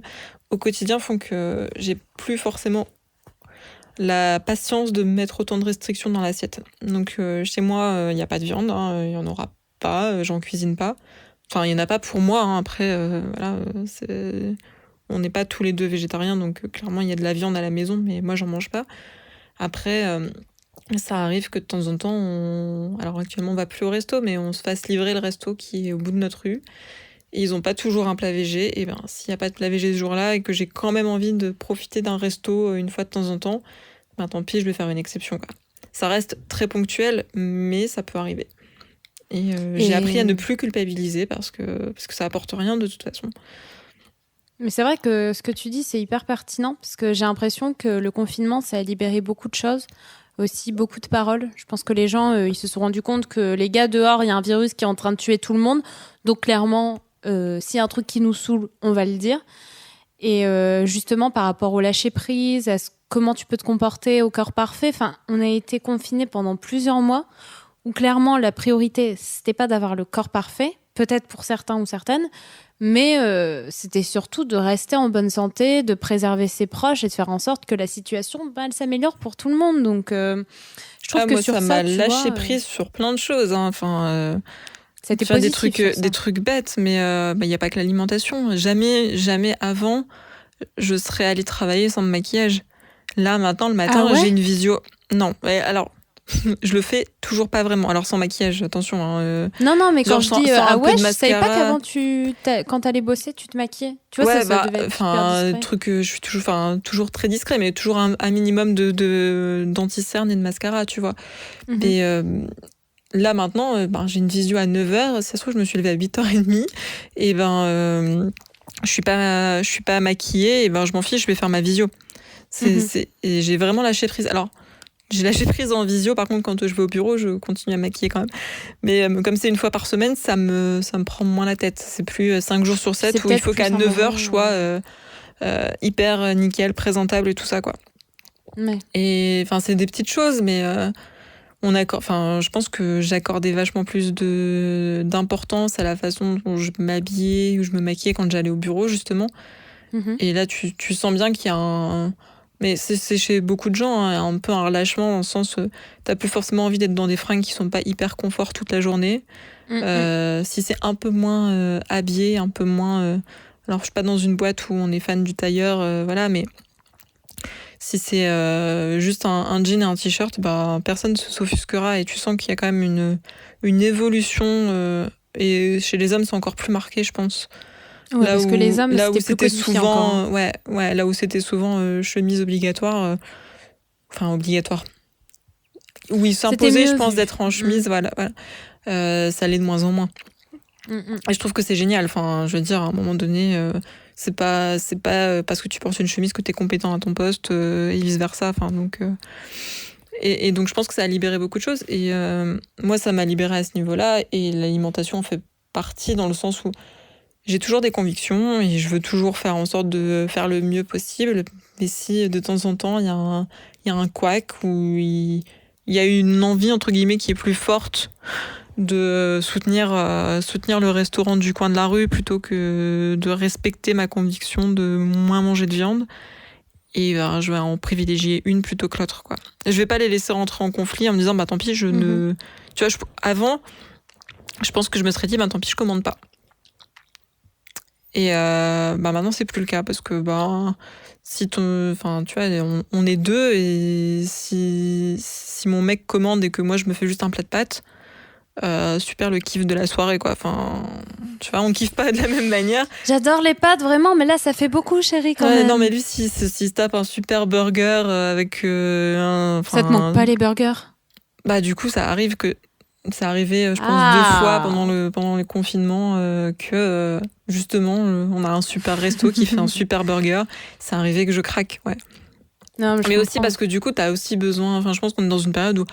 au quotidien font que j'ai plus forcément la patience de mettre autant de restrictions dans l'assiette. Donc chez moi, il n'y a pas de viande, hein, il n'y en aura pas, j'en cuisine pas. Enfin, il n'y en a pas pour moi, hein. Après, voilà, on n'est pas tous les deux végétariens, donc clairement, il y a de la viande à la maison, mais moi, j'en mange pas. Après, ça arrive que de temps en temps, alors actuellement, on va plus au resto, mais on se fasse livrer le resto qui est au bout de notre rue. Et ils n'ont pas toujours un plat végé. Et ben, s'il n'y a pas de plat végé ce jour-là et que j'ai quand même envie de profiter d'un resto une fois de temps en temps, ben tant pis, je vais faire une exception, quoi. Ça reste très ponctuel, mais ça peut arriver. Et j'ai appris à ne Et... plus culpabiliser parce que ça apporte rien de toute façon. Mais c'est vrai que ce que tu dis, c'est hyper pertinent parce que j'ai l'impression que le confinement, ça a libéré beaucoup de choses, aussi beaucoup de paroles. Je pense que les gens, ils se sont rendus compte que les gars dehors, il y a un virus qui est en train de tuer tout le monde. Donc clairement, s'il y a un truc qui nous saoule, on va le dire. Et justement, par rapport au lâcher-prise, comment tu peux te comporter au corps parfait, enfin, on a été confinés pendant plusieurs mois où clairement la priorité, c'était pas d'avoir le corps parfait, peut-être pour certains ou certaines, mais c'était surtout de rester en bonne santé, de préserver ses proches et de faire en sorte que la situation, bah, elle s'améliore pour tout le monde. Donc, je trouve que Moi, sur ça ça, m'a tu lâché vois, prise sur plein de choses, hein. Enfin, c'était faire positif sur ça. des trucs bêtes, mais il n'y a pas que l'alimentation. Jamais, jamais avant, je serais allée travailler sans maquillage. Là, maintenant, le Ah matin, ouais? j'ai une visio. Non, mais alors, je le fais toujours pas vraiment. Alors, sans maquillage, attention, hein, Non, mais quand genre je dis sans ah un peu ouais, de je savais pas mascara. qu'avant quand t'allais bosser, tu te maquillais. Tu vois, Ouais, ça bah, devait être super enfin, discret. truc, je suis toujours, enfin, toujours très discret, mais toujours un minimum d'anti-cerne et de mascara, tu vois. Mhm. Mais là maintenant, j'ai une visio à 9h, si ça se trouve je me suis levée à 8h30 et je suis pas maquillée, et je m'en fiche, je vais faire ma visio. Et j'ai vraiment lâché prise. Alors, j'ai lâché prise en visio, par contre quand je vais au bureau, je continue à maquiller quand même. Mais comme c'est une fois par semaine, ça me prend moins la tête. C'est plus 5 jours sur 7 où il faut qu'à 9h je sois hyper nickel, présentable et tout ça, quoi. Ouais. Et c'est des petites choses, mais je pense que j'accordais vachement plus d'importance à la façon dont je m'habillais ou je me maquillais quand j'allais au bureau, justement. Et là, tu sens bien qu'il y a mais c'est chez beaucoup de gens, hein, un peu un relâchement, dans le sens t'as plus forcément envie d'être dans des fringues qui sont pas hyper confort toute la journée. Si c'est un peu moins habillé, un peu moins... alors, je suis pas dans une boîte où on est fan du tailleur, voilà, mais si c'est juste un jean et un t-shirt, personne ne s'offusquera, et tu sens qu'il y a quand même une évolution, et chez les hommes, c'est encore plus marqué, je pense. Ouais, parce que les hommes, c'était souvent, encore. ouais, là où c'était souvent chemise obligatoire, obligatoire. Où il s'imposait, je pense, d'être en chemise, voilà. Ça l'est de moins en moins. Et je trouve que c'est génial. Je veux dire, à un moment donné, c'est pas parce que tu portes une chemise que t'es compétent à ton poste, et vice versa. Et donc je pense que ça a libéré beaucoup de choses. Et moi, ça m'a libérée à ce niveau-là. Et l'alimentation en fait partie, dans le sens où j'ai toujours des convictions et je veux toujours faire en sorte de faire le mieux possible. Mais si de temps en temps, il y a un couac, où il y a une envie, entre guillemets, qui est plus forte de soutenir le restaurant du coin de la rue plutôt que de respecter ma conviction de moins manger de viande, et je vais en privilégier une plutôt que l'autre, quoi. Je vais pas les laisser rentrer en conflit en me disant tant pis, ne... Tu vois, avant, je pense que je me serais dit tant pis, je commande pas. Et maintenant, c'est plus le cas, parce que si tu vois, on est deux, et si mon mec commande et que moi je me fais juste un plat de pâtes, super le kiff de la soirée, quoi. Tu vois, on kiffe pas de la même manière. J'adore les pâtes, vraiment, mais là, ça fait beaucoup, chérie, quand même. Non, mais lui, s'il se tape un super burger avec ça te manque pas les burgers? Du coup, ça arrive que... C'est arrivé, je pense, 2 fois pendant le confinement, que justement, on a un super resto qui fait un super burger. C'est arrivé que je craque, ouais. Non, mais aussi parce que du coup, t'as aussi besoin... je pense qu'on est dans une période où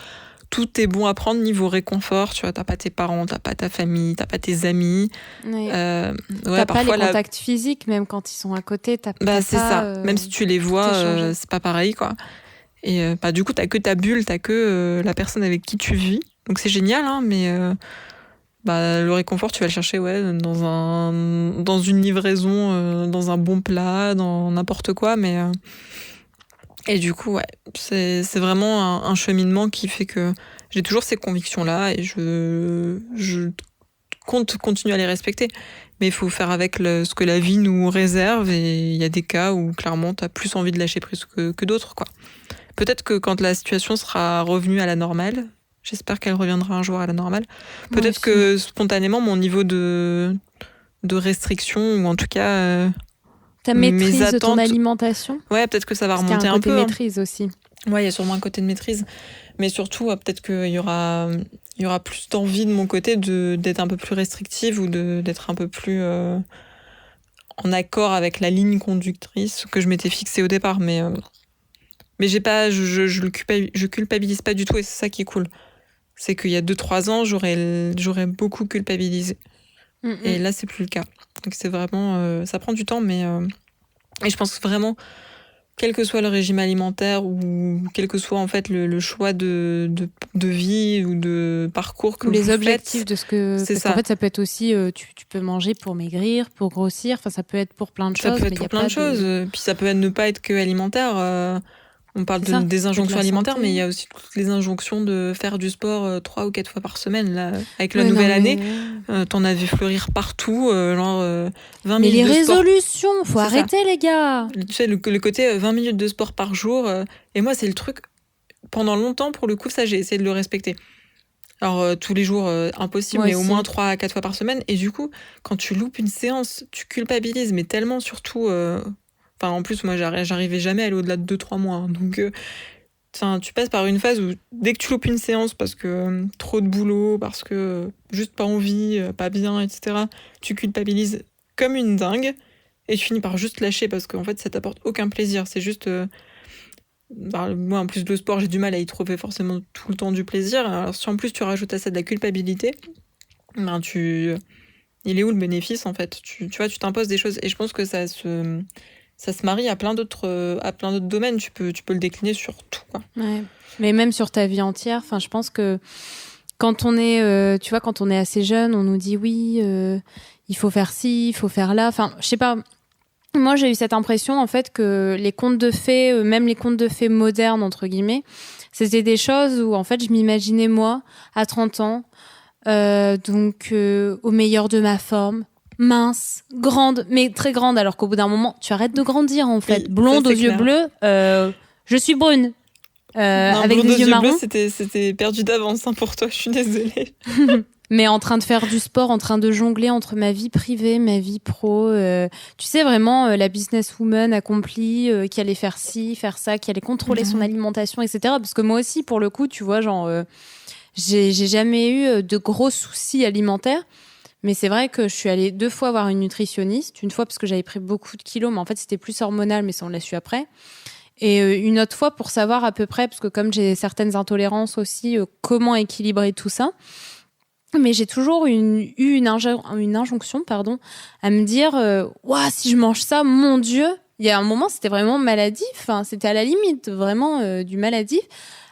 tout est bon à prendre niveau réconfort. Tu vois, t'as pas tes parents, t'as pas ta famille, t'as pas tes amis. Oui. T'as pas les contacts physiques, même quand ils sont à côté. C'est ça. Même si tu les vois, c'est pas pareil, quoi. Et du coup, t'as que ta bulle, t'as que la personne avec qui tu vis. Donc c'est génial, hein, mais le réconfort, tu vas le chercher dans une livraison, dans un bon plat, dans n'importe quoi. Mais et du coup, ouais, c'est vraiment un cheminement qui fait que j'ai toujours ces convictions-là, et je compte continuer à les respecter. Mais il faut faire avec ce que la vie nous réserve, et il y a des cas où clairement t'as plus envie de lâcher prise que d'autres, quoi. Peut-être que quand la situation sera revenue à la normale, j'espère qu'elle reviendra un jour à la normale, peut-être que spontanément mon niveau de restriction, ou en tout cas ta maîtrise de ton alimentation, ouais, peut-être que ça va remonter un peu. Il y a un côté maîtrise aussi. Ouais, il y a sûrement un côté de maîtrise, mais surtout peut-être qu'il y aura plus d'envie de mon côté d'être un peu plus restrictive, ou d'être un peu plus en accord avec la ligne conductrice que je m'étais fixée au départ. Mais j'ai pas, je culpabilise pas du tout, et c'est ça qui est cool. C'est qu'il y a 2-3 ans, j'aurais beaucoup culpabilisé. Et là, c'est plus le cas. Donc c'est vraiment... ça prend du temps, mais... et je pense vraiment, quel que soit le régime alimentaire, ou quel que soit en fait le choix de vie ou de parcours que ou les vous objectifs faites, de ce que... c'est ça. En fait, ça peut être aussi... tu peux manger pour maigrir, pour grossir. Enfin, ça peut être pour plein de choses. Ça peut être pour plein de choses. Puis ça peut ne pas être que alimentaire. On parle des injonctions alimentaires, mais il y a aussi toutes les injonctions de faire du sport 3 ou 4 fois par semaine. Là, avec la nouvelle année, t'en as vu fleurir partout, 20 mais minutes les de sport. résolutions, faut arrêter, les gars. Tu sais, le côté 20 minutes de sport par jour. Et moi, c'est le truc, pendant longtemps, pour le coup, ça, j'ai essayé de le respecter. Alors, tous les jours, impossible, mais au moins 3 à 4 fois par semaine. Et du coup, quand tu loupes une séance, tu culpabilises, mais tellement, surtout... en plus, moi, j'arrivais jamais à aller au-delà de 2-3 mois. Hein, donc, tu passes par une phase où dès que tu loupes une séance parce que trop de boulot, parce que juste pas envie, pas bien, etc., tu culpabilises comme une dingue et tu finis par juste lâcher parce qu'en fait ça t'apporte aucun plaisir. C'est juste... moi en plus le sport j'ai du mal à y trouver forcément tout le temps du plaisir. Alors si en plus tu rajoutes à ça de la culpabilité, il est où le bénéfice en fait? Tu vois, tu t'imposes des choses et je pense que ça se marie à plein d'autres domaines. Tu peux le décliner sur tout, quoi. Ouais. Mais même sur ta vie entière. Enfin, je pense que quand on est, tu vois, quand on est assez jeune, on nous dit oui, il faut faire ci, il faut faire là. Enfin, je sais pas. Moi, j'ai eu cette impression en fait que les contes de fées, même les contes de fées modernes entre guillemets, c'était des choses où en fait je m'imaginais moi à 30 ans, au meilleur de ma forme. Mince, grande, mais très grande, alors qu'au bout d'un moment, tu arrêtes de grandir en fait. Oui, Blonde ça, aux yeux clair. bleus, je suis brune, Non, avec blonde des aux yeux marrons, bleus, c'était perdu d'avance pour toi, je suis désolée. mais en train de faire du sport, en train de jongler entre ma vie privée, ma vie pro. Tu sais, vraiment, la businesswoman accomplie, qui allait faire ci, faire ça, qui allait contrôler son alimentation, etc. Parce que moi aussi, pour le coup, tu vois, j'ai jamais eu de gros soucis alimentaires. Mais c'est vrai que je suis allée 2 fois voir une nutritionniste. Une fois parce que j'avais pris beaucoup de kilos, mais en fait, c'était plus hormonal, mais ça, on l'a su après. Et une autre fois pour savoir à peu près, parce que comme j'ai certaines intolérances aussi, comment équilibrer tout ça. Mais j'ai toujours eu une injonction à me dire ouah, si je mange ça, mon Dieu. Il y a un moment, c'était vraiment maladif. Enfin, c'était à la limite vraiment du maladif.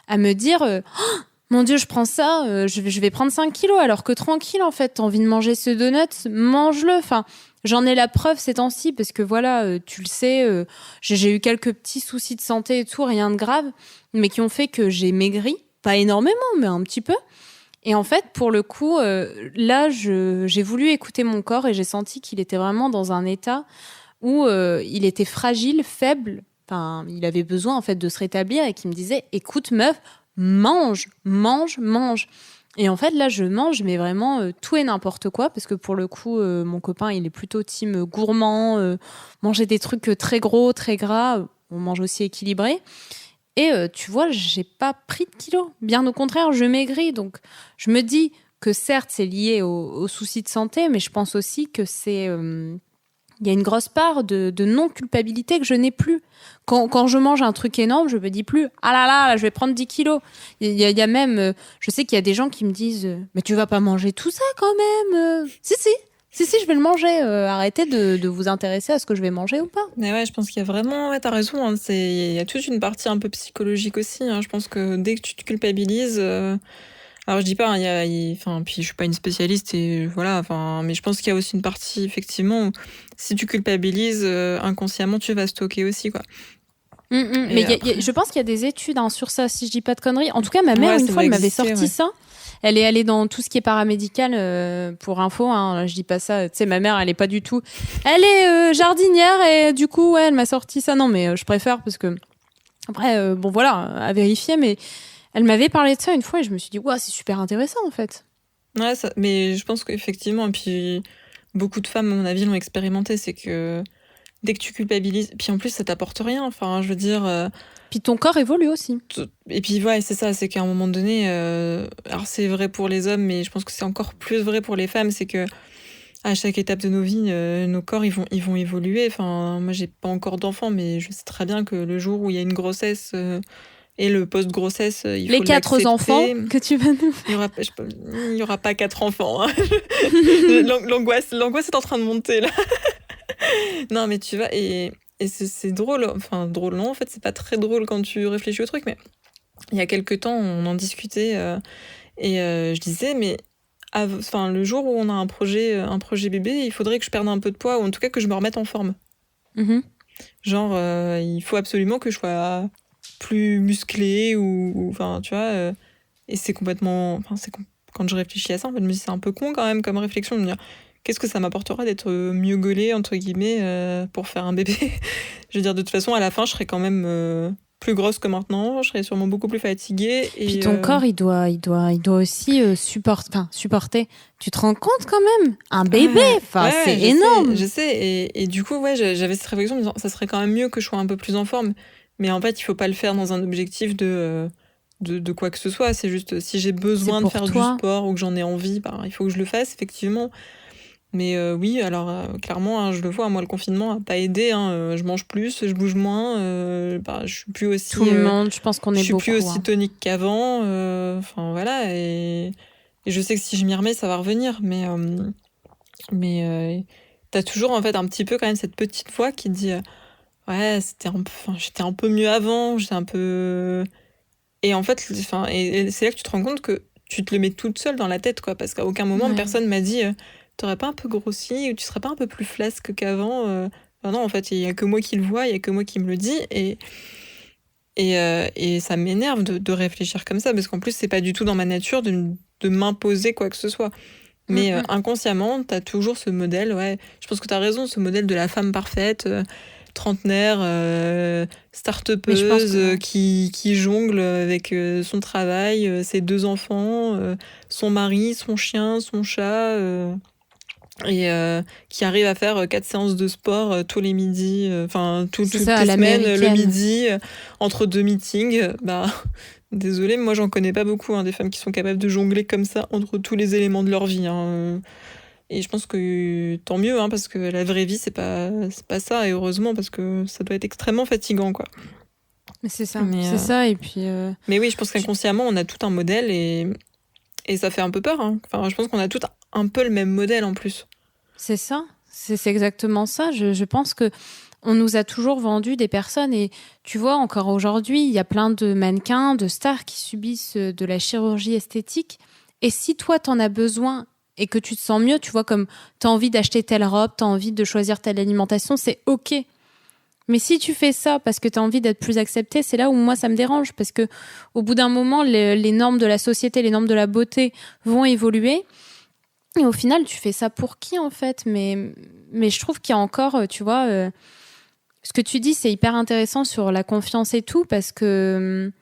À me dire... Oh, mon Dieu, je prends ça, je vais prendre 5 kilos, alors que tranquille, en fait, t'as envie de manger ce donut, mange-le. Enfin, j'en ai la preuve ces temps-ci, parce que voilà, tu le sais, j'ai eu quelques petits soucis de santé et tout, rien de grave, mais qui ont fait que j'ai maigri. Pas énormément, mais un petit peu. Et en fait, pour le coup, là, j'ai voulu écouter mon corps et j'ai senti qu'il était vraiment dans un état où il était fragile, faible. Enfin, il avait besoin, en fait, de se rétablir et qui me disait, écoute, meuf, mange. Et en fait, là, je mange, mais vraiment tout et n'importe quoi, parce que pour le coup, mon copain, il est plutôt team gourmand, manger des trucs très gros, très gras, on mange aussi équilibré. Et tu vois, j'ai pas pris de kilos. Bien au contraire, je maigris. Donc, je me dis que certes, c'est lié aux soucis de santé, mais je pense aussi que c'est... il y a une grosse part de non-culpabilité que je n'ai plus. Quand je mange un truc énorme, je me dis plus « Ah là, je vais prendre 10 kilos ». Il y a même... je sais qu'il y a des gens qui me disent « Mais tu vas pas manger tout ça quand même ?» Si, je vais le manger. Arrêtez de vous intéresser à ce que je vais manger ou pas. Mais ouais, je pense qu'il y a vraiment... Ouais, t'as raison, hein, il y a toute une partie un peu psychologique aussi. Hein. Je pense que dès que tu te culpabilises... Alors je dis pas, puis je suis pas une spécialiste et voilà, mais je pense qu'il y a aussi une partie effectivement où si tu culpabilises inconsciemment, tu vas stocker aussi, quoi. Mais je pense qu'il y a des études sur ça, si je dis pas de conneries. En tout cas, ma mère, une fois, elle m'avait sorti ça. Elle est allée dans tout ce qui est paramédical, pour info. Hein, je dis pas ça. Tu sais, ma mère, elle est pas du tout. Elle est jardinière et du coup, ouais, elle m'a sorti ça. Non, mais je préfère parce que après, bon voilà, à vérifier. Mais elle m'avait parlé de ça une fois et je me suis dit, ouais, c'est super intéressant en fait. Ouais, mais je pense qu'effectivement, et puis beaucoup de femmes, à mon avis, l'ont expérimenté, c'est que dès que tu culpabilises, puis en plus, ça t'apporte rien. Enfin, je veux dire. Puis ton corps évolue aussi. Et puis, ouais, c'est ça, c'est qu'à un moment donné, alors c'est vrai pour les hommes, mais je pense que c'est encore plus vrai pour les femmes, c'est que à chaque étape de nos vies, nos corps, ils vont évoluer. Enfin, moi, j'ai pas encore d'enfant, mais je sais très bien que le jour où il y a une grossesse et le post-grossesse, il faut les 4 enfants que tu vas nous faire. Il y aura pas 4 enfants. Hein. L'angoisse est en train de monter, là. Non, mais tu vois, et c'est drôle. Enfin, drôle, non, en fait, c'est pas très drôle quand tu réfléchis au truc, mais il y a quelques temps, on en discutait et je disais, mais le jour où on a un projet bébé, il faudrait que je perde un peu de poids, ou en tout cas que je me remette en forme. Mm-hmm. Genre, il faut absolument que je sois plus musclée, ou enfin, tu vois, et c'est complètement... Quand je réfléchis à ça, en fait, je me dis, c'est un peu con quand même comme réflexion de me dire... Qu'est-ce que ça m'apportera d'être mieux gaulée, entre guillemets, pour faire un bébé? Je veux dire, de toute façon, à la fin, je serai quand même plus grosse que maintenant. Je serai sûrement beaucoup plus fatiguée. Et puis ton corps, il doit aussi supporter. Tu te rends compte quand même? Un bébé, c'est énorme. Je sais. Et du coup, ouais, j'avais cette réflexion en me disant, ça serait quand même mieux que je sois un peu plus en forme. Mais en fait, il faut pas le faire dans un objectif de quoi que ce soit. C'est juste, si j'ai besoin de faire du sport ou que j'en ai envie, il faut que je le fasse, effectivement. Mais oui, alors clairement, hein, je le vois, moi, le confinement n'a pas aidé. Hein, je mange plus, je bouge moins. Je suis plus aussi. Tout le monde, je pense qu'on est beaucoup. Je suis plus aussi tonique qu'avant. Enfin, voilà. Et je sais que si je m'y remets, ça va revenir. Mais t'as toujours, en fait, un petit peu quand même cette petite voix qui dit ouais, j'étais un peu mieux avant, j'étais un peu. Et en fait, et c'est là que tu te rends compte que tu te le mets toute seule dans la tête, quoi. Parce qu'à aucun moment, personne m'a dit t'aurais pas un peu grossi ou tu serais pas un peu plus flasque qu'avant. Non, en fait, il y a que moi qui le vois, il y a que moi qui me le dis. Et ça m'énerve de réfléchir comme ça, parce qu'en plus, c'est pas du tout dans ma nature de m'imposer quoi que ce soit. Mais inconsciemment, t'as toujours ce modèle, ouais. Je pense que t'as raison, ce modèle de la femme parfaite, trentenaire, start-upeuse, qui jongle avec son travail, ses 2 enfants, son mari, son chien, son chat, et qui arrive à faire 4 séances de sport tous les midis, toutes les semaines, le midi, entre 2 meetings. Désolée, moi j'en connais pas beaucoup, hein, des femmes qui sont capables de jongler comme ça entre tous les éléments de leur vie. Hein. Et je pense que tant mieux, hein, parce que la vraie vie, c'est pas ça, et heureusement, parce que ça doit être extrêmement fatigant, quoi. C'est ça, c'est ça, et puis... Mais oui, je pense qu'inconsciemment, on a tout un modèle, et ça fait un peu peur. Hein. Enfin, je pense qu'on a tout un peu le même modèle, en plus. C'est ça, c'est exactement ça. Je pense que on nous a toujours vendu des personnes, et tu vois, encore aujourd'hui, il y a plein de mannequins, de stars qui subissent de la chirurgie esthétique, et si toi, t'en as besoin et que tu te sens mieux, tu vois, comme t'as envie d'acheter telle robe, t'as envie de choisir telle alimentation, c'est OK. Mais si tu fais ça parce que t'as envie d'être plus accepté, c'est là où moi, ça me dérange, parce que au bout d'un moment, les normes de la société, les normes de la beauté vont évoluer. Et au final, tu fais ça pour qui, en fait ? Mais je trouve qu'il y a encore, tu vois, ce que tu dis, c'est hyper intéressant sur la confiance et tout, parce que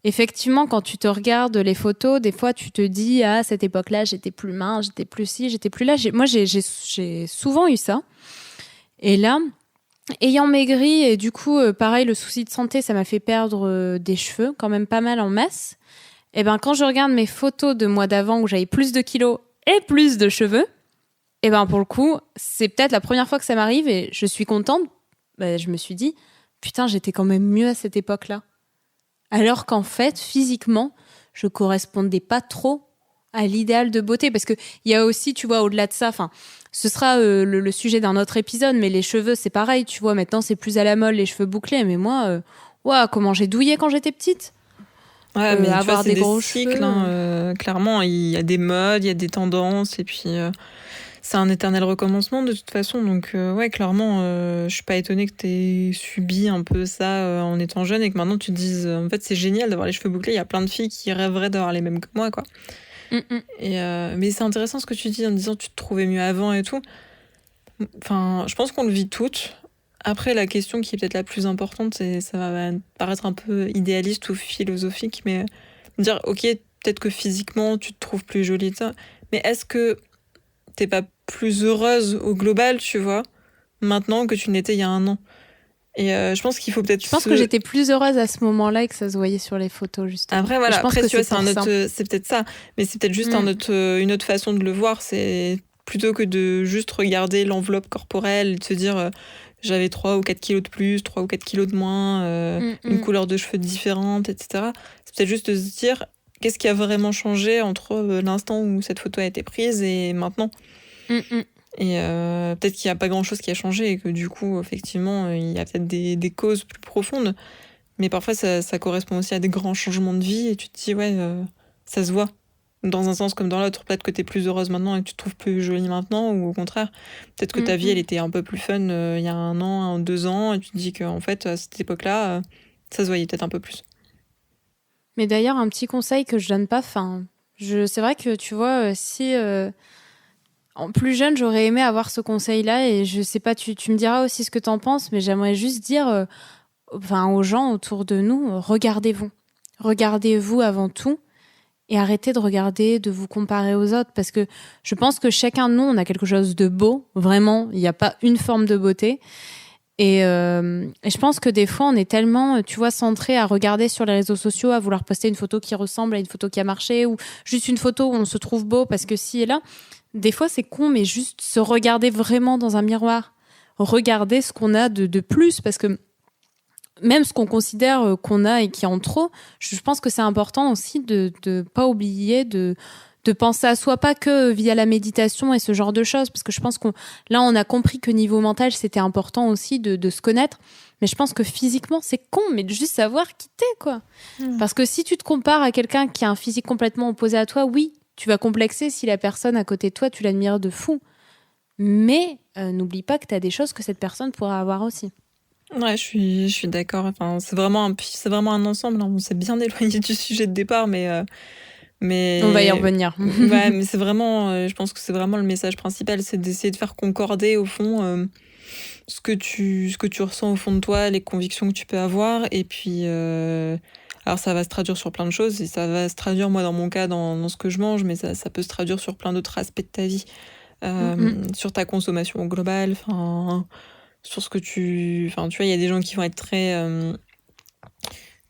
effectivement, quand tu te regardes les photos, des fois, tu te dis, à cette époque-là, j'étais plus mince, j'étais plus ci, j'étais plus là. Moi, j'ai souvent eu ça. Et là, ayant maigri, et du coup, pareil, le souci de santé, ça m'a fait perdre des cheveux, quand même pas mal en masse. Et ben, quand je regarde mes photos de mois d'avant où j'avais plus de kilos et plus de cheveux, et ben, pour le coup, c'est peut-être la première fois que ça m'arrive, et je suis contente. Je me suis dit, putain, j'étais quand même mieux à cette époque-là. Alors qu'en fait, physiquement, je correspondais pas trop à l'idéal de beauté. Parce qu'il y a aussi, tu vois, au-delà de ça, ce sera le sujet d'un autre épisode, mais les cheveux, c'est pareil, tu vois, maintenant, c'est plus à la mode, les cheveux bouclés. Mais moi, comment j'ai douillé quand j'étais petite. Ouais, mais avoir vois, des gros cycles, cheveux. Hein, clairement, il y a des modes, il y a des tendances, et puis... c'est un éternel recommencement de toute façon, donc ouais, clairement, je suis pas étonnée que t'aies subi un peu ça en étant jeune, et que maintenant tu te dises, en fait, c'est génial d'avoir les cheveux bouclés, il y a plein de filles qui rêveraient d'avoir les mêmes que moi, quoi. Mais c'est intéressant ce que tu dis en disant que tu te trouvais mieux avant et tout. Enfin, je pense qu'on le vit toutes. Après, la question qui est peut-être la plus importante, ça va paraître un peu idéaliste ou philosophique, mais dire, ok, peut-être que physiquement tu te trouves plus jolie, mais est-ce que t'es pas plus heureuse au global, tu vois, maintenant que tu n'étais il y a un an. Et je pense qu'il faut peut-être... Je pense que j'étais plus heureuse à ce moment-là et que ça se voyait sur les photos, justement. Après, voilà, après, tu vois, c'est peut-être ça. Mais c'est peut-être juste une autre façon de le voir. C'est plutôt que de juste regarder l'enveloppe corporelle et de se dire j'avais 3 ou 4 kilos de plus, 3 ou 4 kilos de moins, une couleur de cheveux différente, etc. C'est peut-être juste de se dire qu'est-ce qui a vraiment changé entre l'instant où cette photo a été prise et maintenant. Et peut-être qu'il n'y a pas grand-chose qui a changé et que du coup, effectivement, il y a peut-être des causes plus profondes. Mais parfois, ça correspond aussi à des grands changements de vie et tu te dis, ouais, ça se voit. Dans un sens comme dans l'autre. Peut-être que tu es plus heureuse maintenant et que tu te trouves plus jolie maintenant, ou au contraire, peut-être que ta vie, elle était un peu plus fun il y a 1 an, 2 ans, et tu te dis qu'en fait, à cette époque-là, ça se voyait peut-être un peu plus. Mais d'ailleurs, un petit conseil que je donne pas, c'est vrai que tu vois, si en plus jeune, j'aurais aimé avoir ce conseil-là, et je sais pas, tu me diras aussi ce que t'en penses, mais j'aimerais juste dire aux gens autour de nous, regardez-vous avant tout, et arrêtez de regarder, de vous comparer aux autres, parce que je pense que chacun de nous, on a quelque chose de beau, vraiment, il n'y a pas une forme de beauté. Et je pense que des fois, on est tellement, tu vois, centré à regarder sur les réseaux sociaux, à vouloir poster une photo qui ressemble à une photo qui a marché, ou juste une photo où on se trouve beau parce que ci et là. Des fois, c'est con, mais juste se regarder vraiment dans un miroir. Regarder ce qu'on a de plus, parce que même ce qu'on considère qu'on a et qui est en trop, je pense que c'est important aussi de pas oublier de penser à soi, pas que via la méditation et ce genre de choses, parce que je pense qu'on là on a compris que niveau mental c'était important aussi de se connaître, mais je pense que physiquement c'est con, mais de juste savoir qui t'es, quoi. Parce que si tu te compares à quelqu'un qui a un physique complètement opposé à toi, oui, tu vas complexer si la personne à côté de toi tu l'admires de fou, mais n'oublie pas que t'as des choses que cette personne pourra avoir aussi. Ouais, je suis d'accord. Enfin, c'est vraiment un ensemble, hein. On s'est bien éloigné du sujet de départ, mais On va y revenir. ouais, mais c'est vraiment, je pense que c'est vraiment le message principal, c'est d'essayer de faire concorder au fond ce que tu ressens au fond de toi, les convictions que tu peux avoir, et puis alors ça va se traduire sur plein de choses, et ça va se traduire, moi dans mon cas, dans ce que je mange, mais ça peut se traduire sur plein d'autres aspects de ta vie, sur ta consommation globale, enfin sur ce que enfin tu vois, il y a des gens qui vont être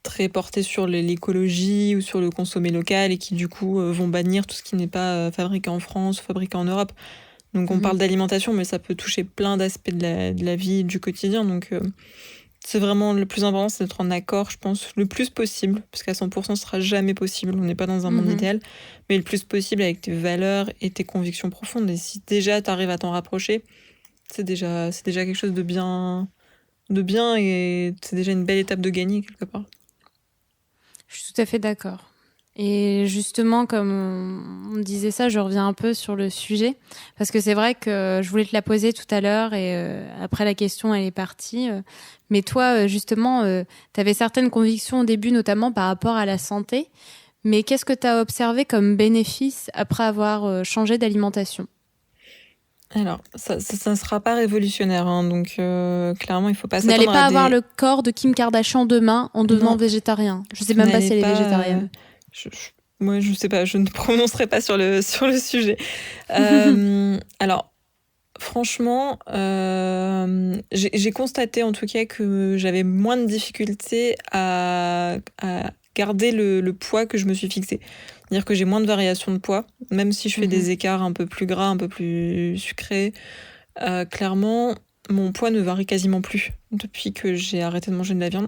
très portés sur l'écologie ou sur le consommer local et qui du coup vont bannir tout ce qui n'est pas fabriqué en France, fabriqué en Europe. Donc on parle d'alimentation, mais ça peut toucher plein d'aspects de la vie, du quotidien. Donc c'est vraiment le plus important, c'est d'être en accord, je pense, le plus possible, parce qu'à 100% ce sera jamais possible, on n'est pas dans un monde idéal, mais le plus possible avec tes valeurs et tes convictions profondes. Et si déjà tu arrives à t'en rapprocher, c'est déjà quelque chose de bien, et c'est déjà une belle étape de gagner quelque part. Je suis tout à fait d'accord. Et justement, comme on disait ça, je reviens un peu sur le sujet, parce que c'est vrai que je voulais te la poser tout à l'heure, et après la question, elle est partie. Mais toi, justement, tu avais certaines convictions au début, notamment par rapport à la santé. Mais qu'est-ce que tu as observé comme bénéfice après avoir changé d'alimentation ? Alors, ça ne sera pas révolutionnaire, hein, donc clairement, il faut pas Vous n'allez s'attendre pas à avoir le corps de Kim Kardashian demain en devenant Non. végétarien. Je sais même pas si elle est végétarienne. Moi, je sais pas, je ne prononcerai pas sur le sujet. Alors, franchement, j'ai constaté en tout cas que j'avais moins de difficultés à garder le poids que je me suis fixé. C'est-à-dire que j'ai moins de variations de poids, même si je fais des écarts un peu plus gras, un peu plus sucrés. Clairement, mon poids ne varie quasiment plus depuis que j'ai arrêté de manger de la viande.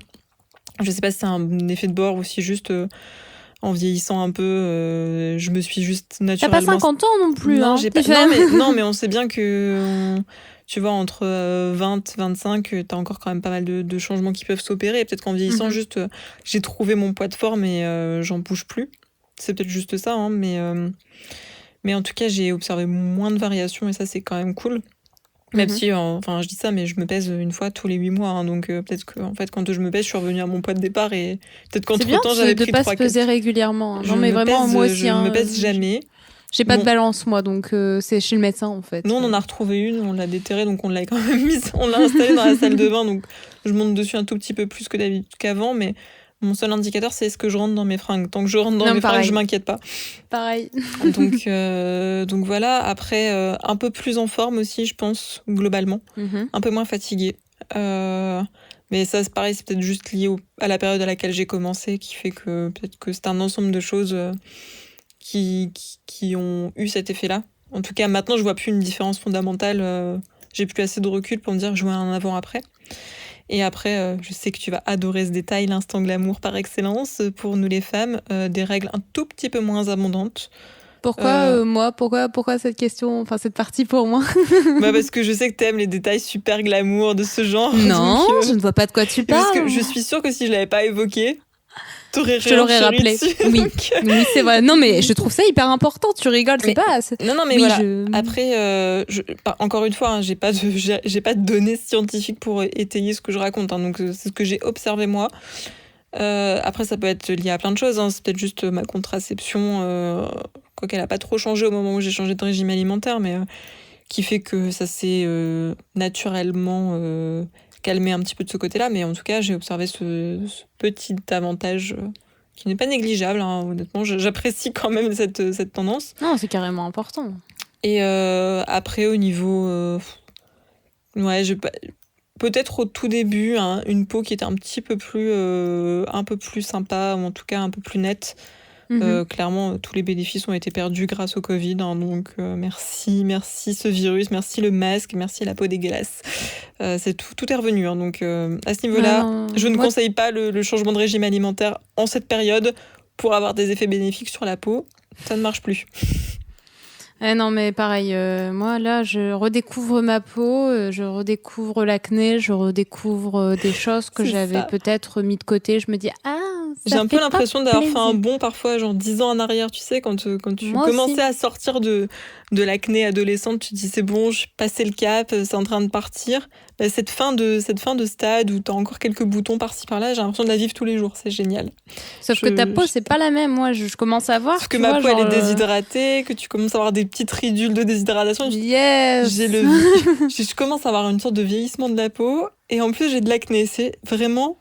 Je sais pas si c'est un effet de bord ou si juste en vieillissant un peu, je me suis juste naturellement... T'as pas 50 ans non plus, non, hein, j'ai pas... non, mais on sait bien que... Tu vois, entre 20, 25, t'as encore quand même pas mal de changements qui peuvent s'opérer. Et peut-être qu'en vieillissant, juste, j'ai trouvé mon poids de forme et j'en bouge plus. C'est peut-être juste ça, hein, mais en tout cas, j'ai observé moins de variations et ça, c'est quand même cool. Même si, enfin, je dis ça, mais je me pèse une fois tous les 8 mois. Hein, donc peut-être que, en fait, quand je me pèse, je suis revenue à mon poids de départ et peut-être qu'entre-temps, j'avais pris 3 de pas se peser régulièrement. Je non, mais vraiment, moi aussi. Je ne me pèse jamais. J'ai pas de balance, moi, donc c'est chez le médecin, en fait. Nous, on en a retrouvé une, on l'a déterrée, donc on l'a quand même mise, on l'a installée dans la salle de bain, donc je monte dessus un tout petit peu plus qu'avant, mais mon seul indicateur, c'est ce que je rentre dans mes fringues. Tant que je rentre dans mes fringues, je m'inquiète pas. Pareil. Donc voilà, après, un peu plus en forme aussi, je pense, globalement. Un peu moins fatiguée. Mais ça, c'est pareil, c'est peut-être juste lié à la période à laquelle j'ai commencé, qui fait que peut-être que c'est un ensemble de choses qui ont eu cet effet-là. En tout cas, maintenant, je vois plus une différence fondamentale. J'ai plus assez de recul pour me dire que je vois un avant-après. Et après, je sais que tu vas adorer ce détail, l'instant glamour par excellence, pour nous les femmes, des règles un tout petit peu moins abondantes. Pourquoi moi ? Pourquoi cette question, enfin cette partie pour moi ? Parce que je sais que t'aimes les détails super glamour de ce genre. Non, je ne vois pas de quoi tu parles. Parce que je suis sûre que si je l'avais pas évoqué, je te l'aurais rappelé. Oui, c'est vrai. Non, mais je trouve ça hyper important. Tu rigoles, c'est pas. Non, mais voilà. Après, encore une fois, hein, j'ai pas de données scientifiques pour étayer ce que je raconte. Hein, donc c'est ce que j'ai observé moi. Après, ça peut être lié à plein de choses. Hein. C'est peut-être juste ma contraception, quoiqu'elle a pas trop changé au moment où j'ai changé de régime alimentaire, mais qui fait que ça s'est naturellement calmé un petit peu de ce côté-là. Mais en tout cas, j'ai observé ce petit avantage qui n'est pas négligeable. Hein, honnêtement, j'apprécie quand même cette tendance. Non, c'est carrément important. Et après, au niveau... peut-être au tout début, hein, une peau qui était un peu plus sympa, ou en tout cas un peu plus nette. Clairement, tous les bénéfices ont été perdus grâce au Covid, hein, donc merci ce virus, merci le masque, merci la peau dégueulasse. Tout est revenu, hein, donc à ce niveau-là, je ne conseille pas le changement de régime alimentaire en cette période pour avoir des effets bénéfiques sur la peau. Ça ne marche plus. Non, mais pareil, moi là, je redécouvre ma peau, je redécouvre l'acné, je redécouvre des choses que j'avais peut-être mis de côté. Je me dis, j'ai un peu l'impression d'avoir fait un bond parfois, genre 10 ans en arrière, tu sais, quand tu commençais à sortir de l'acné adolescente, tu te dis c'est bon, j'ai passé le cap, c'est en train de partir. Cette fin de stade où t'as encore quelques boutons par-ci par-là, j'ai l'impression de la vivre tous les jours, c'est génial. Sauf que ta peau, c'est pas la même. Moi, je commence à voir. Sauf que ma peau, elle est déshydratée, que tu commences à avoir des petites ridules de déshydratation. Yes. Je commence à avoir une sorte de vieillissement de la peau, et en plus j'ai de l'acné. C'est vraiment